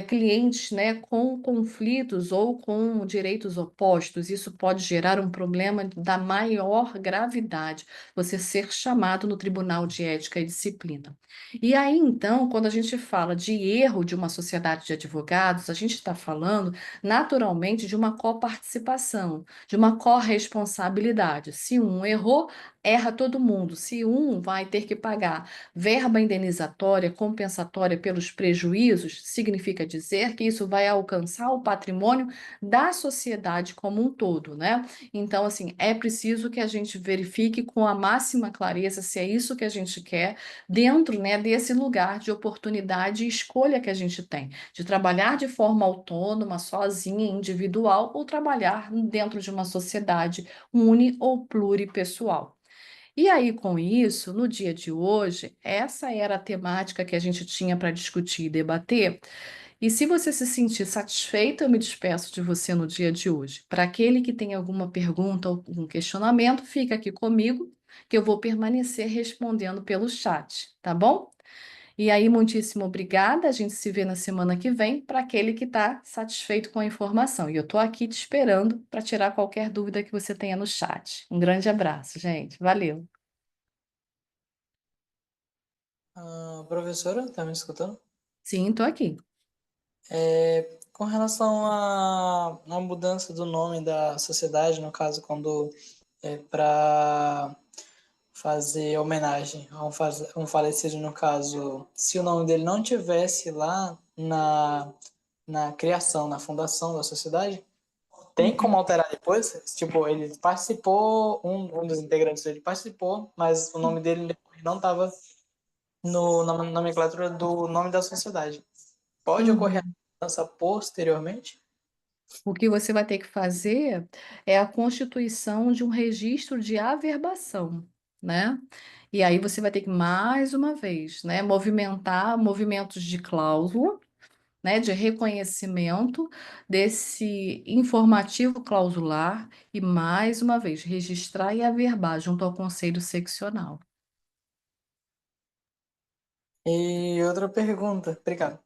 clientes, né, com conflitos ou com direitos opostos. Isso pode gerar um problema da maior gravidade, você ser chamado no Tribunal de Ética e Disciplina. E aí, então, quando a gente fala de erro de uma sociedade de advogados, a gente está falando naturalmente de uma coparticipação, de uma corresponsabilidade. Se um errou, erra todo mundo. Se um vai ter que pagar verba indenizatória, compensatória pelos prejuízos, significa dizer que isso vai alcançar o patrimônio da sociedade como um todo, né? Então, assim, é preciso que a gente verifique com a máxima clareza se é isso que a gente quer dentro, né, desse lugar de oportunidade e escolha que a gente tem, de trabalhar de forma autônoma, sozinha, individual, ou trabalhar dentro de uma sociedade uni ou pluripessoal. E aí, com isso, no dia de hoje, essa era a temática que a gente tinha para discutir e debater. E se você se sentir satisfeito, eu me despeço de você no dia de hoje. Para aquele que tem alguma pergunta ou algum questionamento, fica aqui comigo, que eu vou permanecer respondendo pelo chat, tá bom? E aí, muitíssimo obrigada. A gente se vê na semana que vem para aquele que está satisfeito com a informação. E eu estou aqui te esperando para tirar qualquer dúvida que você tenha no chat. Um grande abraço, gente. Valeu. Professora, tá me escutando? Sim, estou aqui. Com relação à mudança do nome da sociedade, no caso, quando é para fazer homenagem a um falecido, no caso, se o nome dele não tivesse lá na criação, na fundação da sociedade, tem como alterar depois? Tipo, ele participou, um dos integrantes dele participou, mas o nome dele não estava na nomenclatura do nome da sociedade. Pode ocorrer Uhum. a mudança posteriormente? O que você vai ter que fazer é a constituição de um registro de averbação, né? E aí você vai ter que, mais uma vez, né, movimentar movimentos de cláusula, né, de reconhecimento desse informativo clausular e, mais uma vez, registrar e averbar junto ao Conselho Seccional. E outra pergunta, obrigado.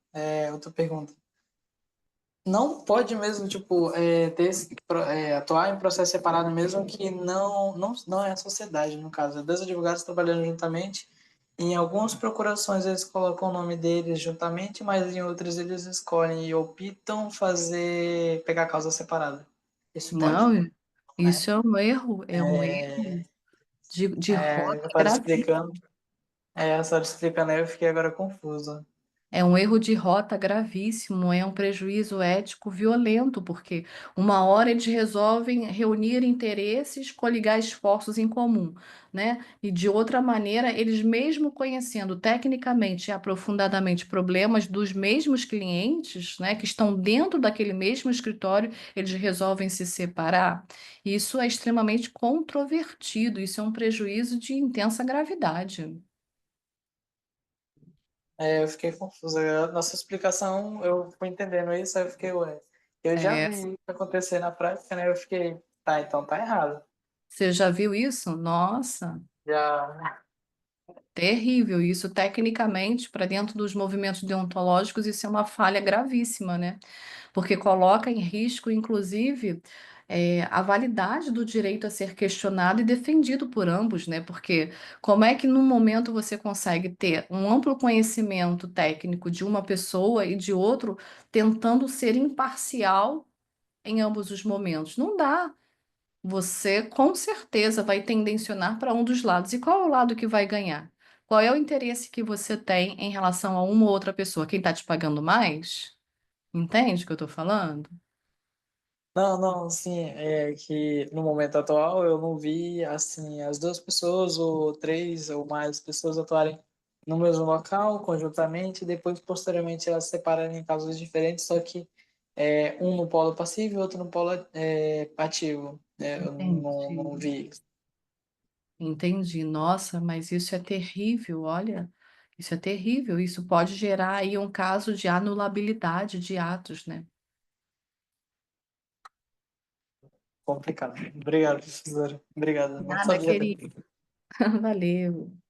Outra pergunta. Não pode mesmo, tipo, atuar em processo separado mesmo que não é a sociedade, no caso. É dois advogados trabalhando juntamente. Em algumas procurações eles colocam o nome deles juntamente, mas em outras eles escolhem e optam pegar a causa separada. Isso pode? Não, Né? isso é um erro de rota A senhora gravíssimo. explicando, a senhora explicando aí, eu fiquei agora confuso. É um erro de rota gravíssimo, é um prejuízo ético violento, porque uma hora eles resolvem reunir interesses, coligar esforços em comum, né? E de outra maneira, eles mesmo conhecendo tecnicamente e aprofundadamente problemas dos mesmos clientes, né, que estão dentro daquele mesmo escritório, eles resolvem se separar. Isso é extremamente controvertido, isso é um prejuízo de intensa gravidade. Eu fiquei confuso. Nossa explicação, eu fui entendendo isso, aí eu fiquei, ué. Eu já É, vi isso acontecer na prática, né? Eu fiquei, tá, então tá errado. você já viu isso? Nossa. Já. Terrível, isso tecnicamente, para dentro dos movimentos deontológicos, isso é uma falha gravíssima, né? Porque coloca em risco, inclusive, a validade do direito a ser questionado e defendido por ambos, né? Porque como é que num momento você consegue ter um amplo conhecimento técnico de uma pessoa e de outro tentando ser imparcial em ambos os momentos? Não dá. Você com certeza vai tendencionar para um dos lados. E qual é o lado que vai ganhar? Qual é o interesse que você tem em relação a uma ou outra pessoa? Quem está te pagando mais? Entende o que eu estou falando? Não, não, sim, é que no momento atual eu não vi, assim, as duas pessoas, ou três ou mais pessoas atuarem no mesmo local, conjuntamente, e depois, posteriormente, elas se separarem em casos diferentes, só que um no polo passivo e outro no polo ativo. Eu não Entendi. vi. Entendi. Nossa, mas isso é terrível, olha. Isso é terrível. Isso pode gerar aí um caso de anulabilidade de atos, né? Complicado. Obrigado, professora. Obrigado. Não Nada, sabia. querido. Valeu.